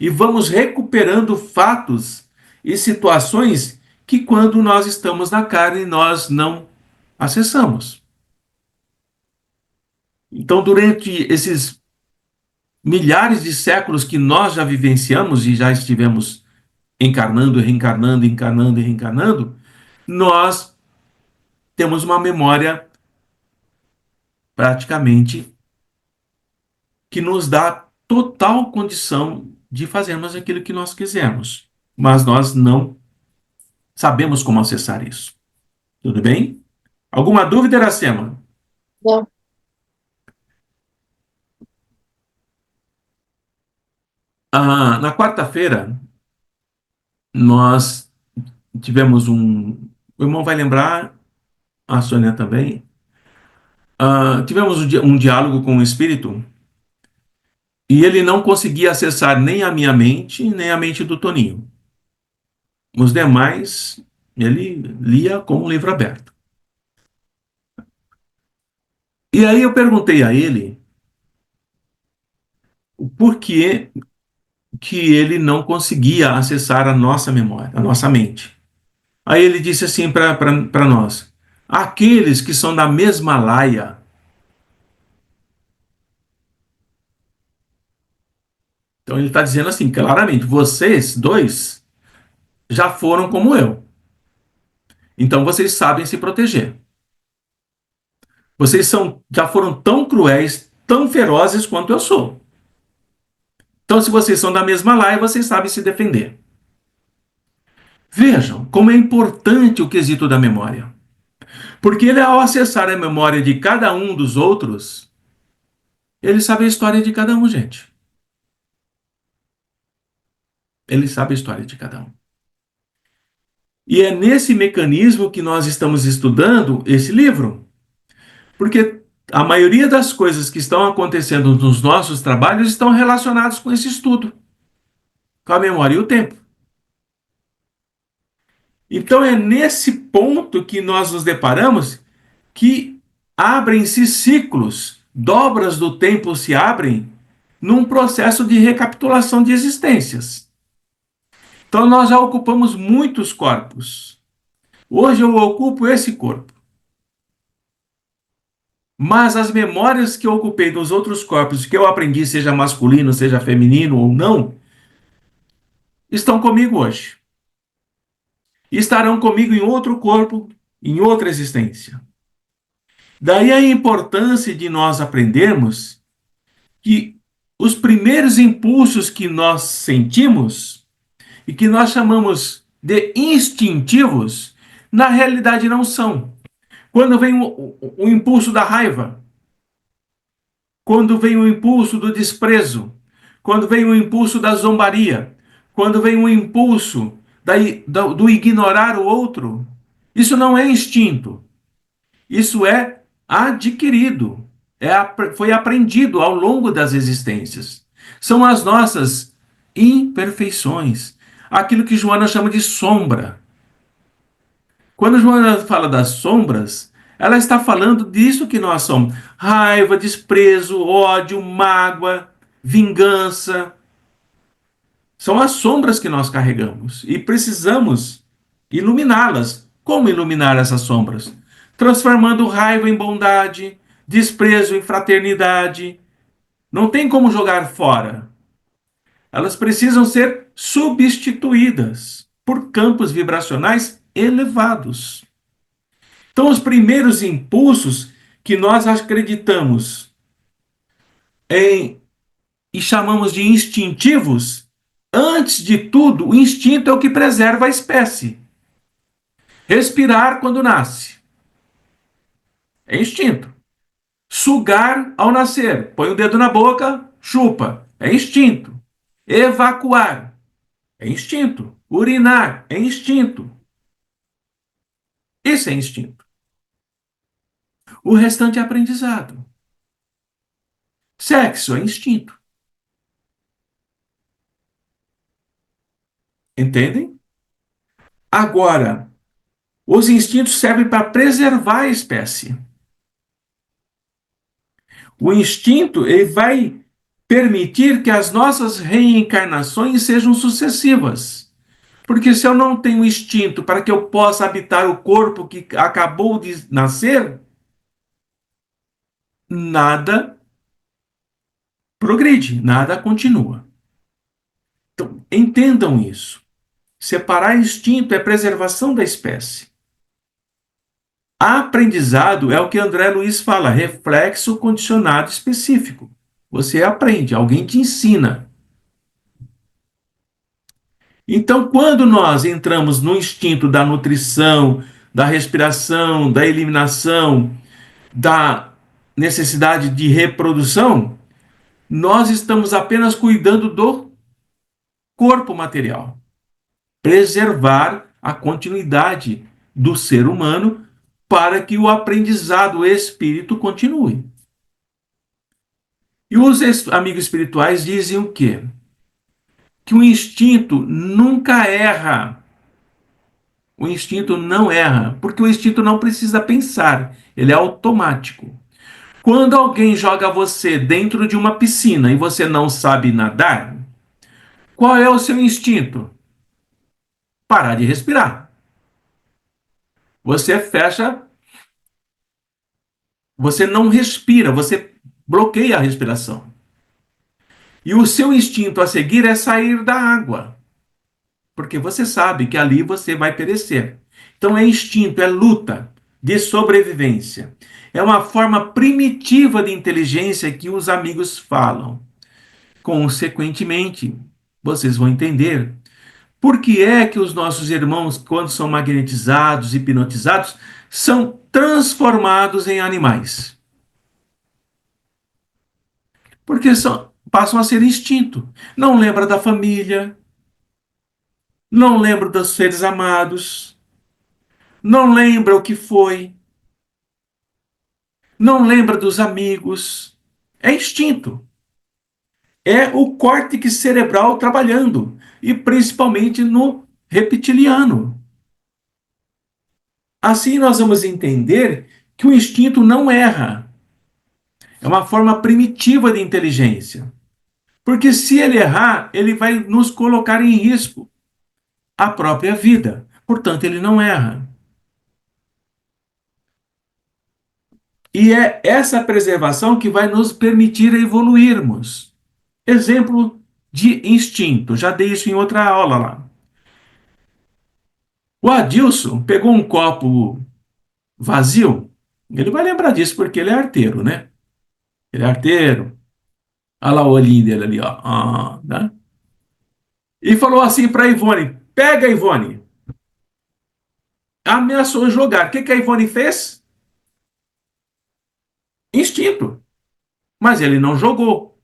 Speaker 1: e vamos recuperando fatos e situações que, quando nós estamos na carne, nós não acessamos. Então, durante esses milhares de séculos que nós já vivenciamos e já estivemos encarnando, reencarnando, encarnando e reencarnando, nós temos uma memória praticamente que nos dá total condição de fazermos aquilo que nós quisermos, mas nós não sabemos como acessar isso. Tudo bem? Alguma dúvida, Iracema?
Speaker 3: Não.
Speaker 1: Na quarta-feira, nós tivemos o irmão vai lembrar, a Sônia também. Tivemos um diálogo com o Espírito e ele não conseguia acessar nem a minha mente, nem a mente do Toninho. Os demais, ele lia como um livro aberto. E aí eu perguntei a ele por que ele não conseguia acessar a nossa memória, a nossa mente. Aí ele disse assim para nós: aqueles que são da mesma laia. Então ele está dizendo assim, claramente, vocês dois já foram como eu. Então vocês sabem se proteger. Vocês já foram tão cruéis, tão ferozes quanto eu sou. Então, se vocês são da mesma laia, vocês sabem se defender. Vejam como é importante o quesito da memória. Porque ele, ao acessar a memória de cada um dos outros, ele sabe a história de cada um, gente. Ele sabe a história de cada um. E é nesse mecanismo que nós estamos estudando esse livro. Porque a maioria das coisas que estão acontecendo nos nossos trabalhos estão relacionadas com esse estudo, com a memória e o tempo. Então é nesse ponto que nós nos deparamos que abrem-se ciclos, dobras do tempo se abrem num processo de recapitulação de existências. Então nós já ocupamos muitos corpos. Hoje eu ocupo esse corpo. Mas as memórias que eu ocupei dos outros corpos, que eu aprendi, seja masculino, seja feminino ou não, estão comigo hoje. E estarão comigo em outro corpo, em outra existência. Daí a importância de nós aprendermos que os primeiros impulsos que nós sentimos e que nós chamamos de instintivos, na realidade não são. Quando vem o impulso da raiva, quando vem o impulso do desprezo, quando vem o impulso da zombaria, quando vem o impulso do ignorar o outro, isso não é instinto, isso é adquirido, foi aprendido ao longo das existências. São as nossas imperfeições, aquilo que Joana chama de sombra. Quando Joana fala das sombras, ela está falando disso que nós somos: raiva, desprezo, ódio, mágoa, vingança. São as sombras que nós carregamos e precisamos iluminá-las. Como iluminar essas sombras? Transformando raiva em bondade, desprezo em fraternidade. Não tem como jogar fora. Elas precisam ser substituídas por campos vibracionais elevados. Então, os primeiros impulsos que nós acreditamos em e chamamos de instintivos, antes de tudo, o instinto é o que preserva a espécie. Respirar quando nasce é instinto. Sugar ao nascer, põe o dedo na boca, chupa, é instinto. Evacuar é instinto. Urinar é instinto. Isso é instinto. O restante é aprendizado. Sexo é instinto. Entendem? Agora, os instintos servem para preservar a espécie. O instinto ele vai permitir que as nossas reencarnações sejam sucessivas. Porque se eu não tenho instinto para que eu possa habitar o corpo que acabou de nascer, nada progride, nada continua. Então, entendam isso. Separar instinto é preservação da espécie. Aprendizado é o que André Luiz fala, reflexo condicionado específico. Você aprende, alguém te ensina. Então, quando nós entramos no instinto da nutrição, da respiração, da eliminação, da necessidade de reprodução, nós estamos apenas cuidando do corpo material. Preservar a continuidade do ser humano para que o aprendizado o espírito continue. E os amigos espirituais dizem o quê? Que o instinto nunca erra. O instinto não erra, porque o instinto não precisa pensar, ele é automático. Quando alguém joga você dentro de uma piscina e você não sabe nadar, qual é o seu instinto? Parar de respirar. Você fecha, você não respira, você bloqueia a respiração. E o seu instinto a seguir é sair da água, porque você sabe que ali você vai perecer. Então é instinto, é luta de sobrevivência. É uma forma primitiva de inteligência que os amigos falam. Consequentemente, vocês vão entender por que é que os nossos irmãos, quando são magnetizados, hipnotizados, são transformados em animais. Porque passam a ser instinto. Não lembra da família, não lembra dos seres amados, não lembra o que foi, não lembra dos amigos. É instinto. É o córtex cerebral trabalhando, e principalmente no reptiliano. Assim nós vamos entender que o instinto não erra. É uma forma primitiva de inteligência. Porque se ele errar, ele vai nos colocar em risco a própria vida. Portanto, ele não erra. E é essa preservação que vai nos permitir evoluirmos. Exemplo de instinto, já dei isso em outra aula lá. O Adilson pegou um copo vazio, ele vai lembrar disso porque ele é arteiro, né? Ele é arteiro. Olha lá o olhinho dele ali, ó. Né? E falou assim para Ivone: pega, Ivone. Ameaçou jogar. O que a Ivone fez? Instinto. Mas ele não jogou.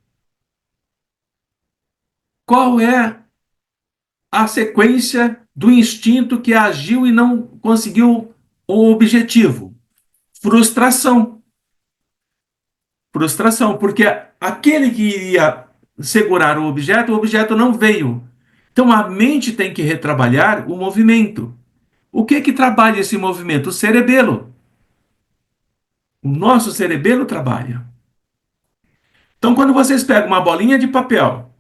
Speaker 1: Qual é a sequência do instinto que agiu e não conseguiu o objetivo? Frustração. Frustração, porque aquele que iria segurar o objeto não veio. Então a mente tem que retrabalhar o movimento. O que trabalha esse movimento? O cerebelo. O nosso cerebelo trabalha. Então, quando vocês pegam uma bolinha de papel,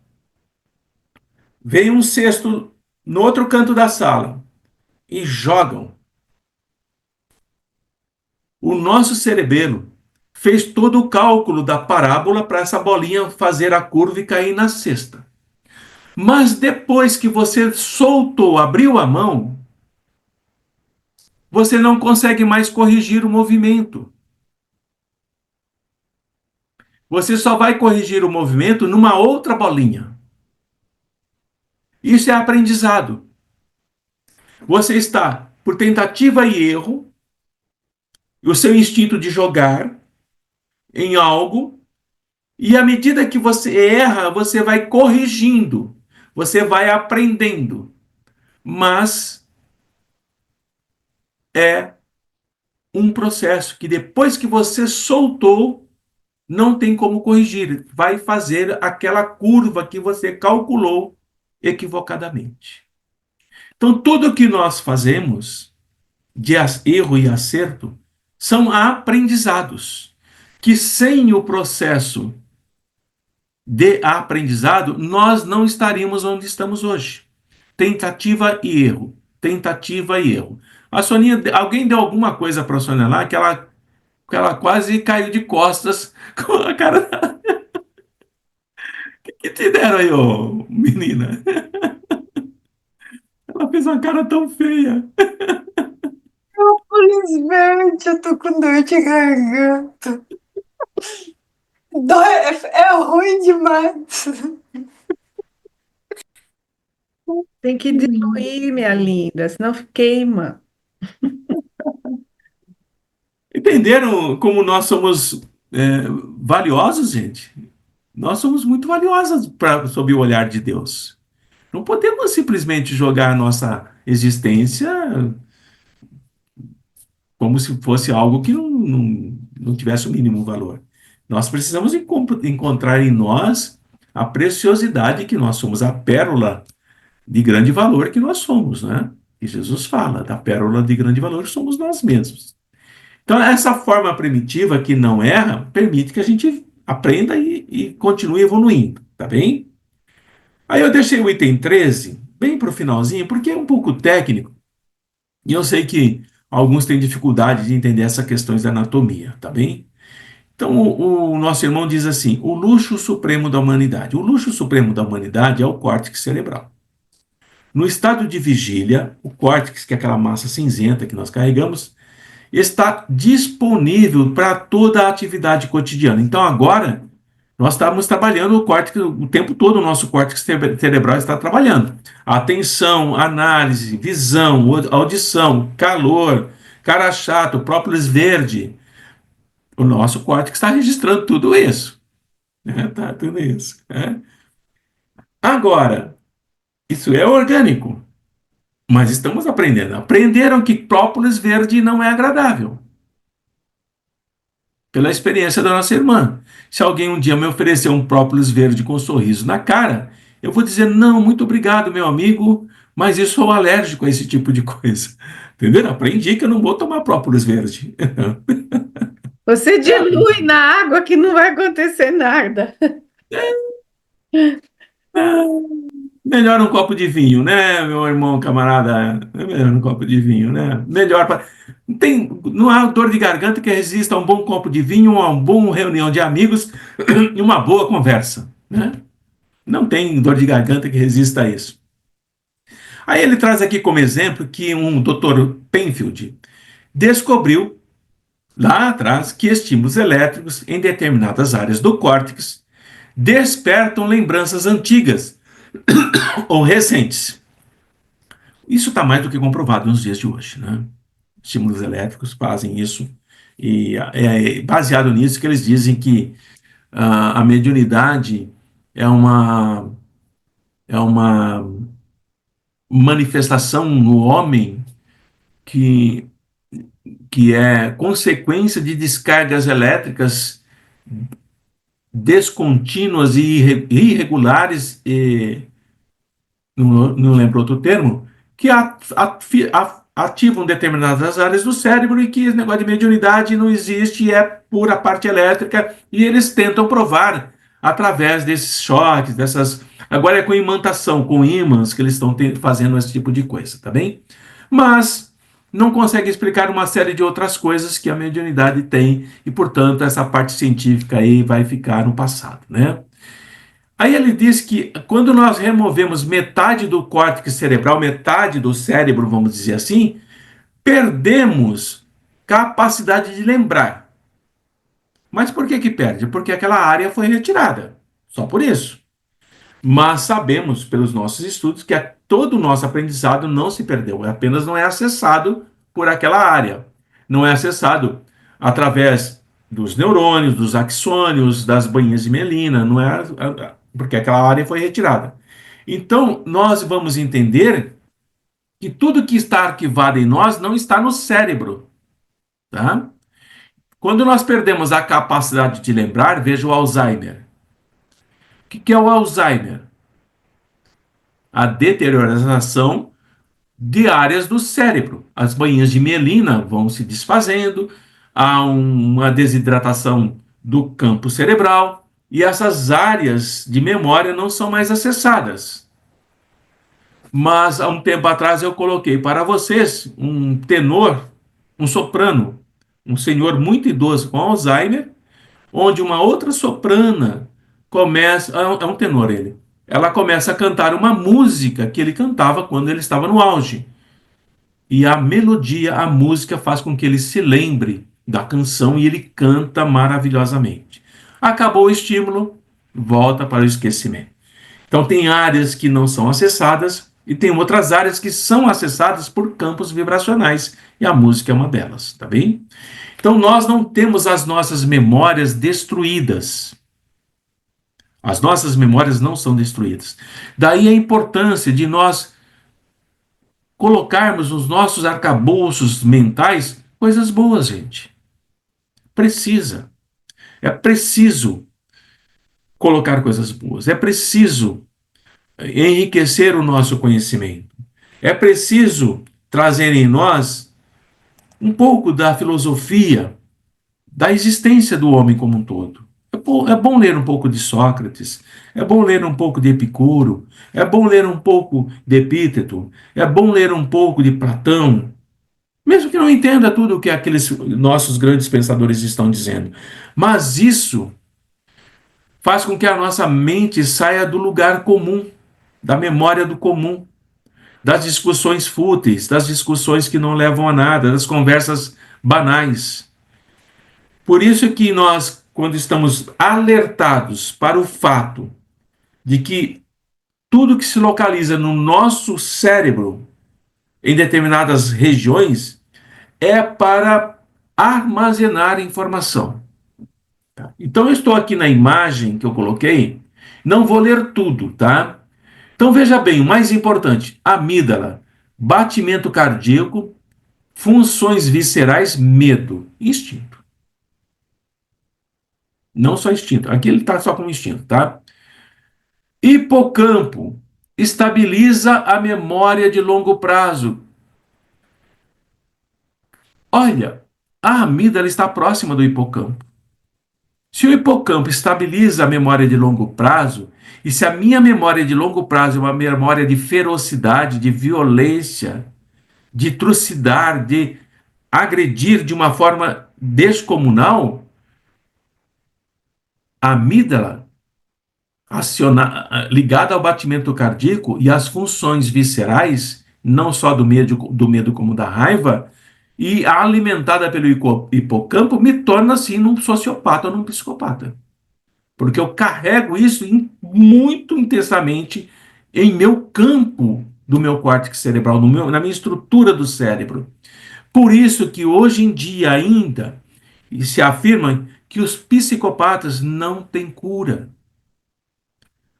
Speaker 1: vem um cesto no outro canto da sala e jogam, o nosso cerebelo fez todo o cálculo da parábola para essa bolinha fazer a curva e cair na cesta. Mas depois que você soltou, abriu a mão, você não consegue mais corrigir o movimento. Você só vai corrigir o movimento numa outra bolinha. Isso é aprendizado. Você está, por tentativa e erro, o seu instinto de jogar em algo, e à medida que você erra, você vai corrigindo, você vai aprendendo. Mas é um processo que depois que você soltou, não tem como corrigir. Vai fazer aquela curva que você calculou equivocadamente. Então, tudo que nós fazemos de erro e acerto são aprendizados, que sem o processo de aprendizado, nós não estaríamos onde estamos hoje. Tentativa e erro. A Soninha, alguém deu alguma coisa para a Sônia lá que ela quase caiu de costas com a cara. Que te deram aí, ô menina? Ela fez uma cara tão feia.
Speaker 2: Infelizmente, eu tô com dor de garganta. É ruim demais. Tem que diluir, minha linda, senão queima.
Speaker 1: Entenderam como nós somos valiosos, gente? Nós somos muito valiosas sob o olhar de Deus. Não podemos simplesmente jogar a nossa existência como se fosse algo que não tivesse o mínimo valor. Nós precisamos encontrar em nós a preciosidade que nós somos, a pérola de grande valor que nós somos, né? E Jesus fala da pérola de grande valor que somos nós mesmos. Então, essa forma primitiva que não erra permite que a gente aprenda e continue evoluindo, tá bem? Aí eu deixei o item 13 bem para o finalzinho, porque é um pouco técnico, e eu sei que alguns têm dificuldade de entender essas questões da anatomia, tá bem? Então, o nosso irmão diz assim: o luxo supremo da humanidade. O luxo supremo da humanidade é o córtex cerebral. No estado de vigília, o córtex, que é aquela massa cinzenta que nós carregamos, está disponível para toda a atividade cotidiana. Então, agora, nós estamos trabalhando o córtex, o tempo todo o nosso córtex cerebral está trabalhando. Atenção, análise, visão, audição, calor, cara chato, própolis verde. O nosso córtex está registrando tudo isso. Né? Tá, tudo isso. Né? Agora, isso é orgânico, mas estamos aprendendo. Aprenderam que própolis verde não é agradável. Pela experiência da nossa irmã. Se alguém um dia me oferecer um própolis verde com um sorriso na cara, eu vou dizer: não, muito obrigado, meu amigo, mas eu sou alérgico a esse tipo de coisa. Entenderam? Aprendi que eu não vou tomar própolis verde.
Speaker 2: Você dilui na água que não vai acontecer nada.
Speaker 1: Melhor um copo de vinho, né, meu irmão, camarada? É melhor um copo de vinho, né? Melhor para. Não há dor de garganta que resista a um bom copo de vinho, a uma boa reunião de amigos e uma boa conversa, né? Não tem dor de garganta que resista a isso. Aí ele traz aqui como exemplo que um doutor Penfield descobriu lá atrás que estímulos elétricos em determinadas áreas do córtex despertam lembranças antigas ou recentes. Isso está mais do que comprovado nos dias de hoje, né? Estímulos elétricos fazem isso e é baseado nisso que eles dizem que a mediunidade é uma manifestação no homem que, que é consequência de descargas elétricas descontínuas e irregulares e não lembro outro termo, que ativam determinadas áreas do cérebro e que esse negócio de mediunidade não existe, é pura parte elétrica, e eles tentam provar através desses choques, dessas. Agora é com imantação, com ímãs, que eles estão fazendo esse tipo de coisa, tá bem? Mas não consegue explicar uma série de outras coisas que a mediunidade tem, e portanto essa parte científica aí vai ficar no passado, né? Aí ele diz que quando nós removemos metade do córtex cerebral, metade do cérebro, vamos dizer assim, perdemos capacidade de lembrar. Mas por que que perde? Porque aquela área foi retirada. Só por isso. Mas sabemos, pelos nossos estudos, que todo o nosso aprendizado não se perdeu, apenas não é acessado por aquela área. Não é acessado através dos neurônios, dos axônios, das bainhas de mielina, não é porque aquela área foi retirada. Então, nós vamos entender que tudo que está arquivado em nós não está no cérebro, tá? Quando nós perdemos a capacidade de lembrar, veja o Alzheimer. O que é o Alzheimer? A deterioração de áreas do cérebro. As bainhas de mielina vão se desfazendo, há uma desidratação do campo cerebral e essas áreas de memória não são mais acessadas. Mas há um tempo atrás eu coloquei para vocês um tenor, um soprano, um senhor muito idoso com Alzheimer, onde uma outra soprana começa, é um tenor ele, ela começa a cantar uma música que ele cantava quando ele estava no auge. E a melodia, a música faz com que ele se lembre da canção e ele canta maravilhosamente. Acabou o estímulo, volta para o esquecimento. Então tem áreas que não são acessadas e tem outras áreas que são acessadas por campos vibracionais e a música é uma delas, tá bem? Então nós não temos as nossas memórias destruídas. As nossas memórias não são destruídas. Daí a importância de nós colocarmos nos nossos arcabouços mentais coisas boas, gente. Precisa. É preciso colocar coisas boas. É preciso enriquecer o nosso conhecimento. É preciso trazer em nós um pouco da filosofia, da existência do homem como um todo. É bom ler um pouco de Sócrates, é bom ler um pouco de Epicuro, é bom ler um pouco de Epíteto, é bom ler um pouco de Platão, mesmo que não entenda tudo o que aqueles nossos grandes pensadores estão dizendo. Mas isso faz com que a nossa mente saia do lugar comum, da memória do comum, das discussões fúteis, das discussões que não levam a nada, das conversas banais. Por isso que nós, quando estamos alertados para o fato de que tudo que se localiza no nosso cérebro, em determinadas regiões, é para armazenar informação. Então, eu estou aqui na imagem que eu coloquei, não vou ler tudo, tá? Então, veja bem, o mais importante, amígdala, batimento cardíaco, funções viscerais, medo, instinto. Não só instinto, aqui ele está só com instinto, tá? Hipocampo, estabiliza a memória de longo prazo. Olha, A amígdala está próxima do hipocampo. Se o hipocampo estabiliza a memória de longo prazo, e se a minha memória de longo prazo é uma memória de ferocidade, de violência, de trucidar, de agredir de uma forma descomunal, a amígdala, ligada ao batimento cardíaco e às funções viscerais, não só do medo como da raiva, e alimentada pelo hipocampo, me torna assim um sociopata ou um psicopata. Porque eu carrego isso muito intensamente em meu campo do meu córtex cerebral, na minha estrutura do cérebro. Por isso que hoje em dia ainda se afirma que os psicopatas não têm cura.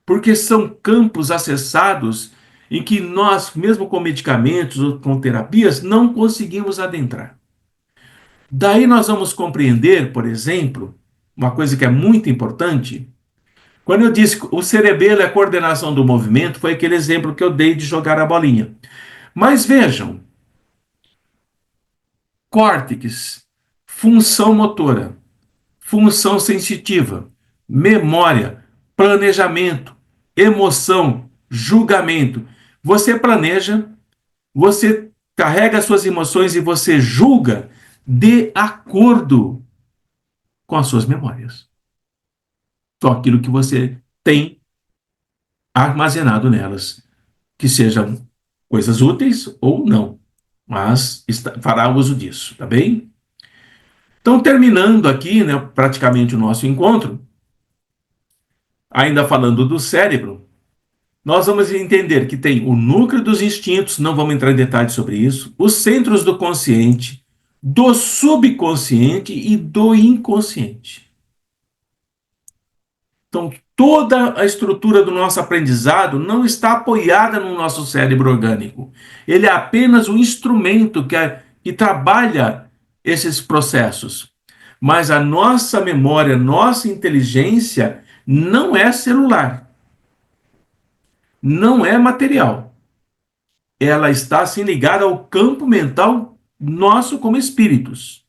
Speaker 1: Porque são campos acessados em que nós, mesmo com medicamentos ou com terapias, não conseguimos adentrar. Daí nós vamos compreender, por exemplo, uma coisa que é muito importante. Quando eu disse que o cerebelo é a coordenação do movimento, foi aquele exemplo que eu dei de jogar a bolinha. Mas vejam, córtex, função motora, função sensitiva, memória, planejamento, emoção, julgamento. Você planeja, você carrega suas emoções e você julga de acordo com as suas memórias. Só aquilo que você tem armazenado nelas, que sejam coisas úteis ou não, mas fará uso disso, tá bem? Então, terminando aqui, né, praticamente o nosso encontro, ainda falando do cérebro, nós vamos entender que tem o núcleo dos instintos, não vamos entrar em detalhes sobre isso, os centros do consciente, do subconsciente e do inconsciente. Então, toda a estrutura do nosso aprendizado não está apoiada no nosso cérebro orgânico. Ele é apenas um instrumento que trabalha esses processos. Mas a nossa memória, nossa inteligência não é celular, não é material. Ela está assim ligada ao campo mental nosso como espíritos.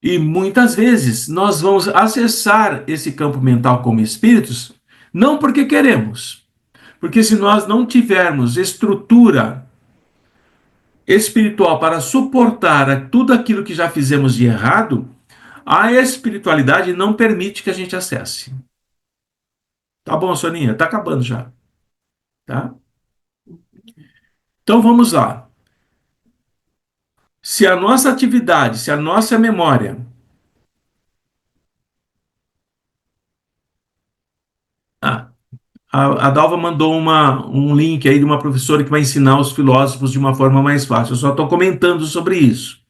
Speaker 1: E muitas vezes nós vamos acessar esse campo mental como espíritos, não porque queremos, porque se nós não tivermos estrutura espiritual para suportar tudo aquilo que já fizemos de errado, a espiritualidade não permite que a gente acesse. Tá bom, Soninha? Tá acabando já. Tá? Então vamos lá. Se a nossa atividade, se a nossa memória. Ah, a Dalva mandou um link aí de uma professora que vai ensinar os filósofos de uma forma mais fácil. Eu só estou comentando sobre isso,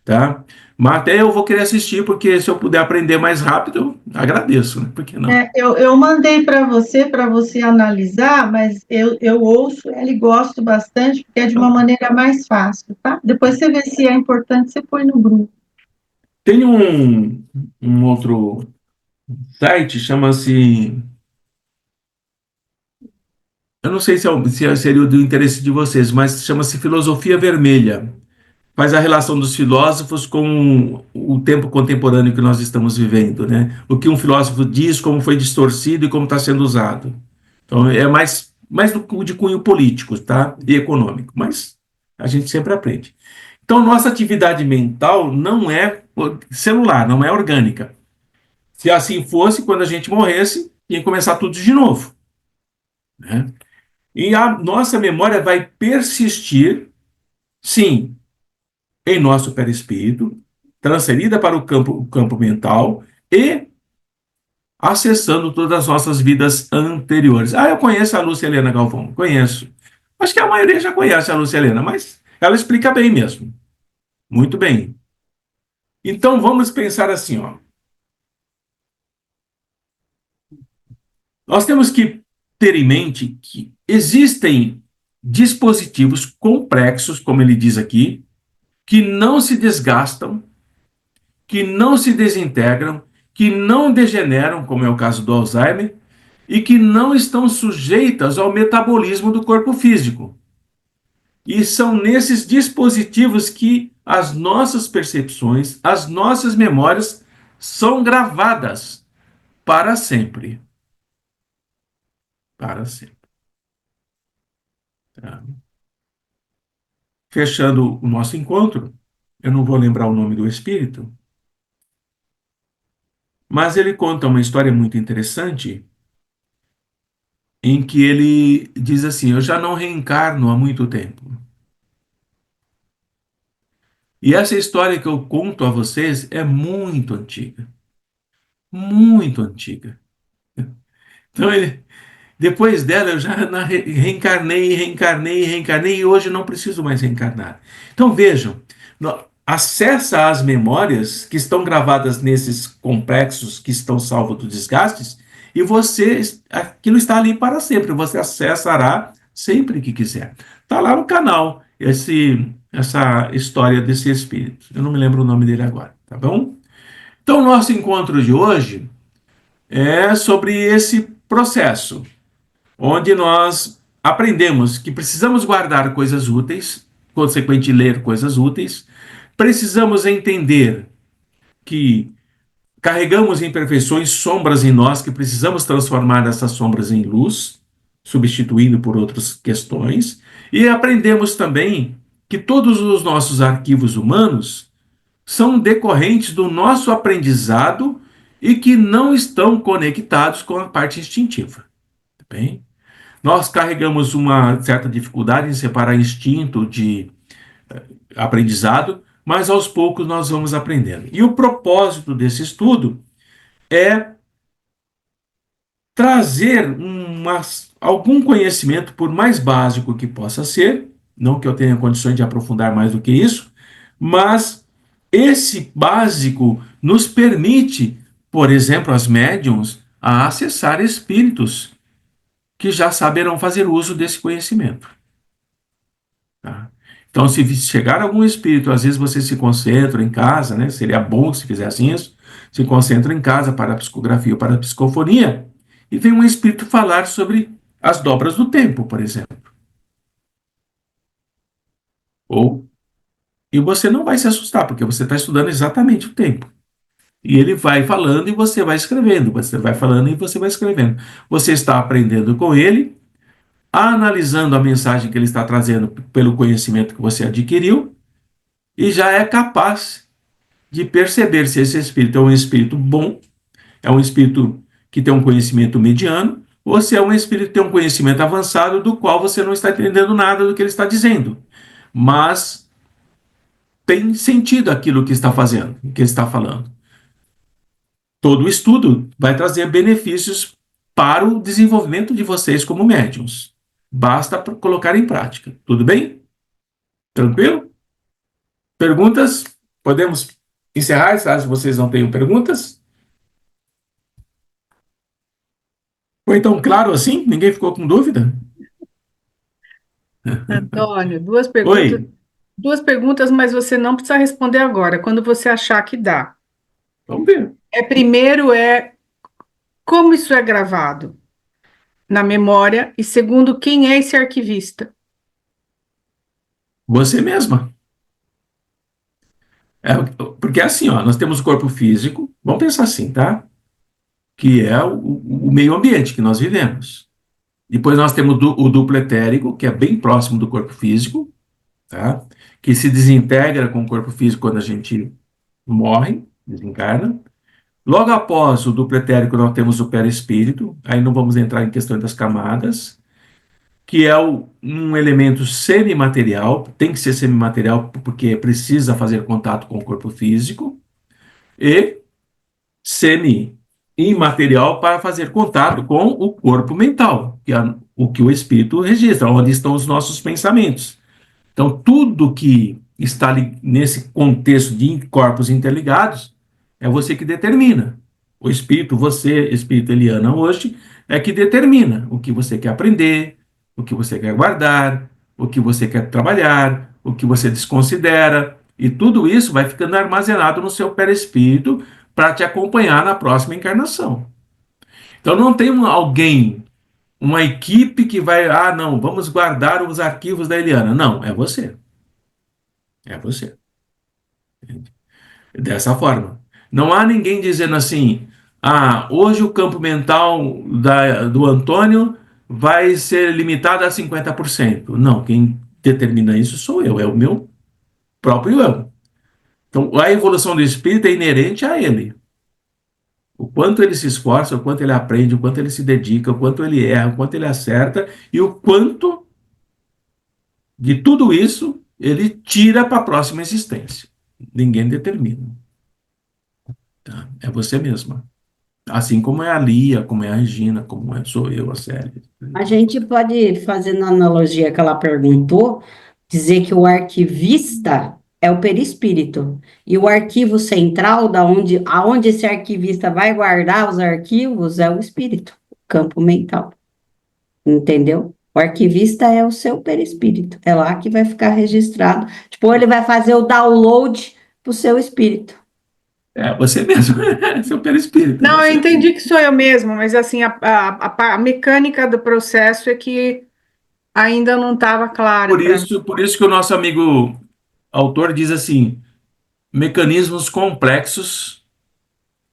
Speaker 1: tá? Mas até eu vou querer assistir, porque se eu puder aprender mais rápido, eu agradeço, né? Por que não?
Speaker 4: Eu mandei para você analisar, mas eu ouço ela e gosto bastante, porque é de uma maneira mais fácil, tá? Depois você vê se é importante, você põe no grupo.
Speaker 1: Tem um outro site, chama-se... Eu não sei se seria do interesse de vocês, mas chama-se Filosofia Vermelha. Faz a relação dos filósofos com o tempo contemporâneo que nós estamos vivendo, né? O que um filósofo diz, como foi distorcido e como está sendo usado. Então, é mais de cunho político, tá? E econômico, mas a gente sempre aprende. Então, nossa atividade mental não é celular, não é orgânica. Se assim fosse, quando a gente morresse, ia começar tudo de novo, né? E a nossa memória vai persistir, sim, em nosso perispírito, transferida para o campo mental e acessando todas as nossas vidas anteriores. Ah, eu conheço a Lúcia Helena Galvão, conheço. Acho que a maioria já conhece a Lúcia Helena, mas ela explica bem mesmo. Muito bem. Então vamos pensar assim, ó. Nós temos que ter em mente que existem dispositivos complexos, como ele diz aqui, que não se desgastam, que não se desintegram, que não degeneram, como é o caso do Alzheimer, e que não estão sujeitas ao metabolismo do corpo físico. E são nesses dispositivos que as nossas percepções, as nossas memórias são gravadas para sempre. Para sempre. Tá? Fechando o nosso encontro, eu não vou lembrar o nome do espírito, mas ele conta uma história muito interessante em que ele diz assim: eu já não reencarno há muito tempo. E essa história que eu conto a vocês é muito antiga. Muito antiga. Então, depois dela, eu já reencarnei, e hoje não preciso mais reencarnar. Então, vejam, acessa às memórias que estão gravadas nesses complexos que estão salvos dos desgastes, e aquilo está ali para sempre, você acessará sempre que quiser. Está lá no canal, essa história desse espírito. Eu não me lembro o nome dele agora, tá bom? Então, o nosso encontro de hoje é sobre esse processo onde nós aprendemos que precisamos guardar coisas úteis, consequentemente ler coisas úteis, precisamos entender que carregamos imperfeições, sombras em nós, que precisamos transformar essas sombras em luz, substituindo por outras questões, e aprendemos também que todos os nossos arquivos humanos são decorrentes do nosso aprendizado e que não estão conectados com a parte instintiva. Tá bem? Nós carregamos uma certa dificuldade em separar instinto de aprendizado, mas aos poucos nós vamos aprendendo. E o propósito desse estudo é trazer algum conhecimento, por mais básico que possa ser, não que eu tenha condições de aprofundar mais do que isso, mas esse básico nos permite, por exemplo, as médiums, a acessar espíritos que já saberão fazer uso desse conhecimento. Tá? Então, se chegar algum espírito, às vezes você se concentra em casa, né? Seria bom se fizessem isso, se concentra em casa para a psicografia ou para a psicofonia, e vem um espírito falar sobre as dobras do tempo, por exemplo. E você não vai se assustar, porque você está estudando exatamente o tempo. E ele vai falando e você vai escrevendo, você vai falando e você vai escrevendo. Você está aprendendo com ele, analisando a mensagem que ele está trazendo pelo conhecimento que você adquiriu, e já é capaz de perceber se esse espírito é um espírito bom, é um espírito que tem um conhecimento mediano, ou se é um espírito que tem um conhecimento avançado do qual você não está entendendo nada do que ele está dizendo. Mas tem sentido aquilo que está fazendo, que ele está falando. Todo o estudo vai trazer benefícios para o desenvolvimento de vocês como médiums. Basta colocar em prática. Tudo bem? Tranquilo? Perguntas? Podemos encerrar, caso vocês não tenham perguntas? Foi tão claro assim? Ninguém ficou com dúvida?
Speaker 2: Antônio,
Speaker 1: Oi,
Speaker 2: duas perguntas, mas você não precisa responder agora, quando você achar que dá.
Speaker 1: vamos ver.
Speaker 2: Primeiro como isso é gravado na memória, e segundo, quem é esse arquivista?
Speaker 1: Você mesma. Porque assim, ó, nós temos o corpo físico, vamos pensar assim, tá? Que é o meio ambiente que nós vivemos. Depois nós temos o duplo etérico, que é bem próximo do corpo físico, tá? Que se desintegra com o corpo físico quando a gente morre, desencarna. Logo após o duplo etérico, nós temos o perispírito, aí não vamos entrar em questão das camadas, que é um elemento semimaterial, tem que ser semimaterial porque precisa fazer contato com o corpo físico, e semi-imaterial para fazer contato com o corpo mental, que é o que o espírito registra, onde estão os nossos pensamentos. Então, tudo que está ali nesse contexto de corpos interligados é você que determina. O espírito, você, espírito Eliana, hoje, é que determina o que você quer aprender, o que você quer guardar, o que você quer trabalhar, o que você desconsidera, e tudo isso vai ficando armazenado no seu perispírito para te acompanhar na próxima encarnação. Então não tem alguém uma equipe que vai, não, vamos guardar os arquivos da Eliana. Não, é você. É você. Dessa forma. Não há ninguém dizendo assim, hoje o campo mental do Antônio vai ser limitado a 50%. Não, quem determina isso sou eu, é o meu próprio eu. Então, a evolução do espírito é inerente a ele. O quanto ele se esforça, o quanto ele aprende, o quanto ele se dedica, o quanto ele erra, o quanto ele acerta e o quanto de tudo isso ele tira para a próxima existência. Ninguém determina. Tá? É você mesma. Assim como é a Lia, como é a Regina, sou eu, a Célia.
Speaker 5: A gente pode, fazendo a analogia que ela perguntou, dizer que o arquivista é o perispírito e o arquivo central, aonde esse arquivista vai guardar os arquivos, é o espírito, o campo mental. Entendeu? O arquivista é o seu perispírito, é lá que vai ficar registrado. Tipo, ele vai fazer o download para o seu espírito.
Speaker 1: É você mesmo, seu perispírito.
Speaker 2: Não, eu
Speaker 1: Você.
Speaker 2: entendi que sou eu mesmo, mas assim, a mecânica do processo é que ainda não estava clara para mim.
Speaker 1: Por isso que o nosso amigo autor diz assim, mecanismos complexos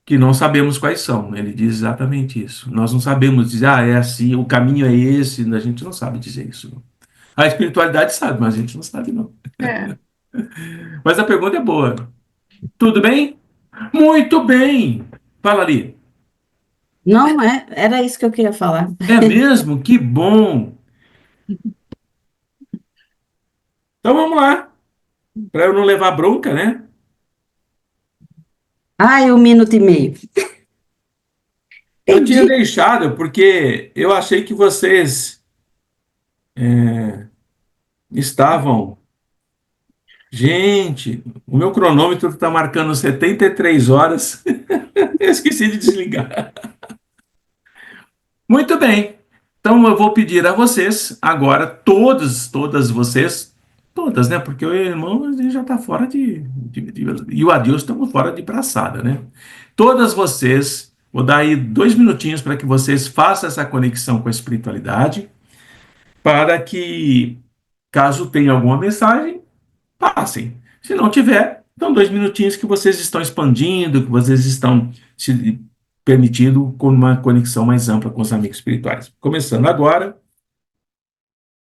Speaker 1: que não sabemos quais são. Ele diz exatamente isso. Nós não sabemos dizer, é assim, o caminho é esse, a gente não sabe dizer isso. A espiritualidade sabe, mas a gente não sabe, não.
Speaker 2: É.
Speaker 1: Mas a pergunta é boa. Tudo bem? Muito bem! Fala ali.
Speaker 5: Não é? Era isso que eu queria falar.
Speaker 1: É mesmo? Que bom! Então vamos lá, para eu não levar bronca, né?
Speaker 5: Ai, 1 minuto e meio.
Speaker 1: Eu tinha
Speaker 5: Entendi.
Speaker 1: deixado porque eu achei que vocês estavam. Gente, o meu cronômetro está marcando 73 horas. Eu esqueci de desligar. Muito bem. Então eu vou pedir a vocês, agora, todas vocês, todas, né? Porque o irmão a gente já está fora e o Adilson estamos fora de braçada, né? Todas vocês, vou dar aí 2 minutinhos para que vocês façam essa conexão com a espiritualidade, para que, caso tenha alguma mensagem, passem. Se não tiver, então 2 minutinhos que vocês estão expandindo, que vocês estão se permitindo com uma conexão mais ampla com os amigos espirituais. Começando agora.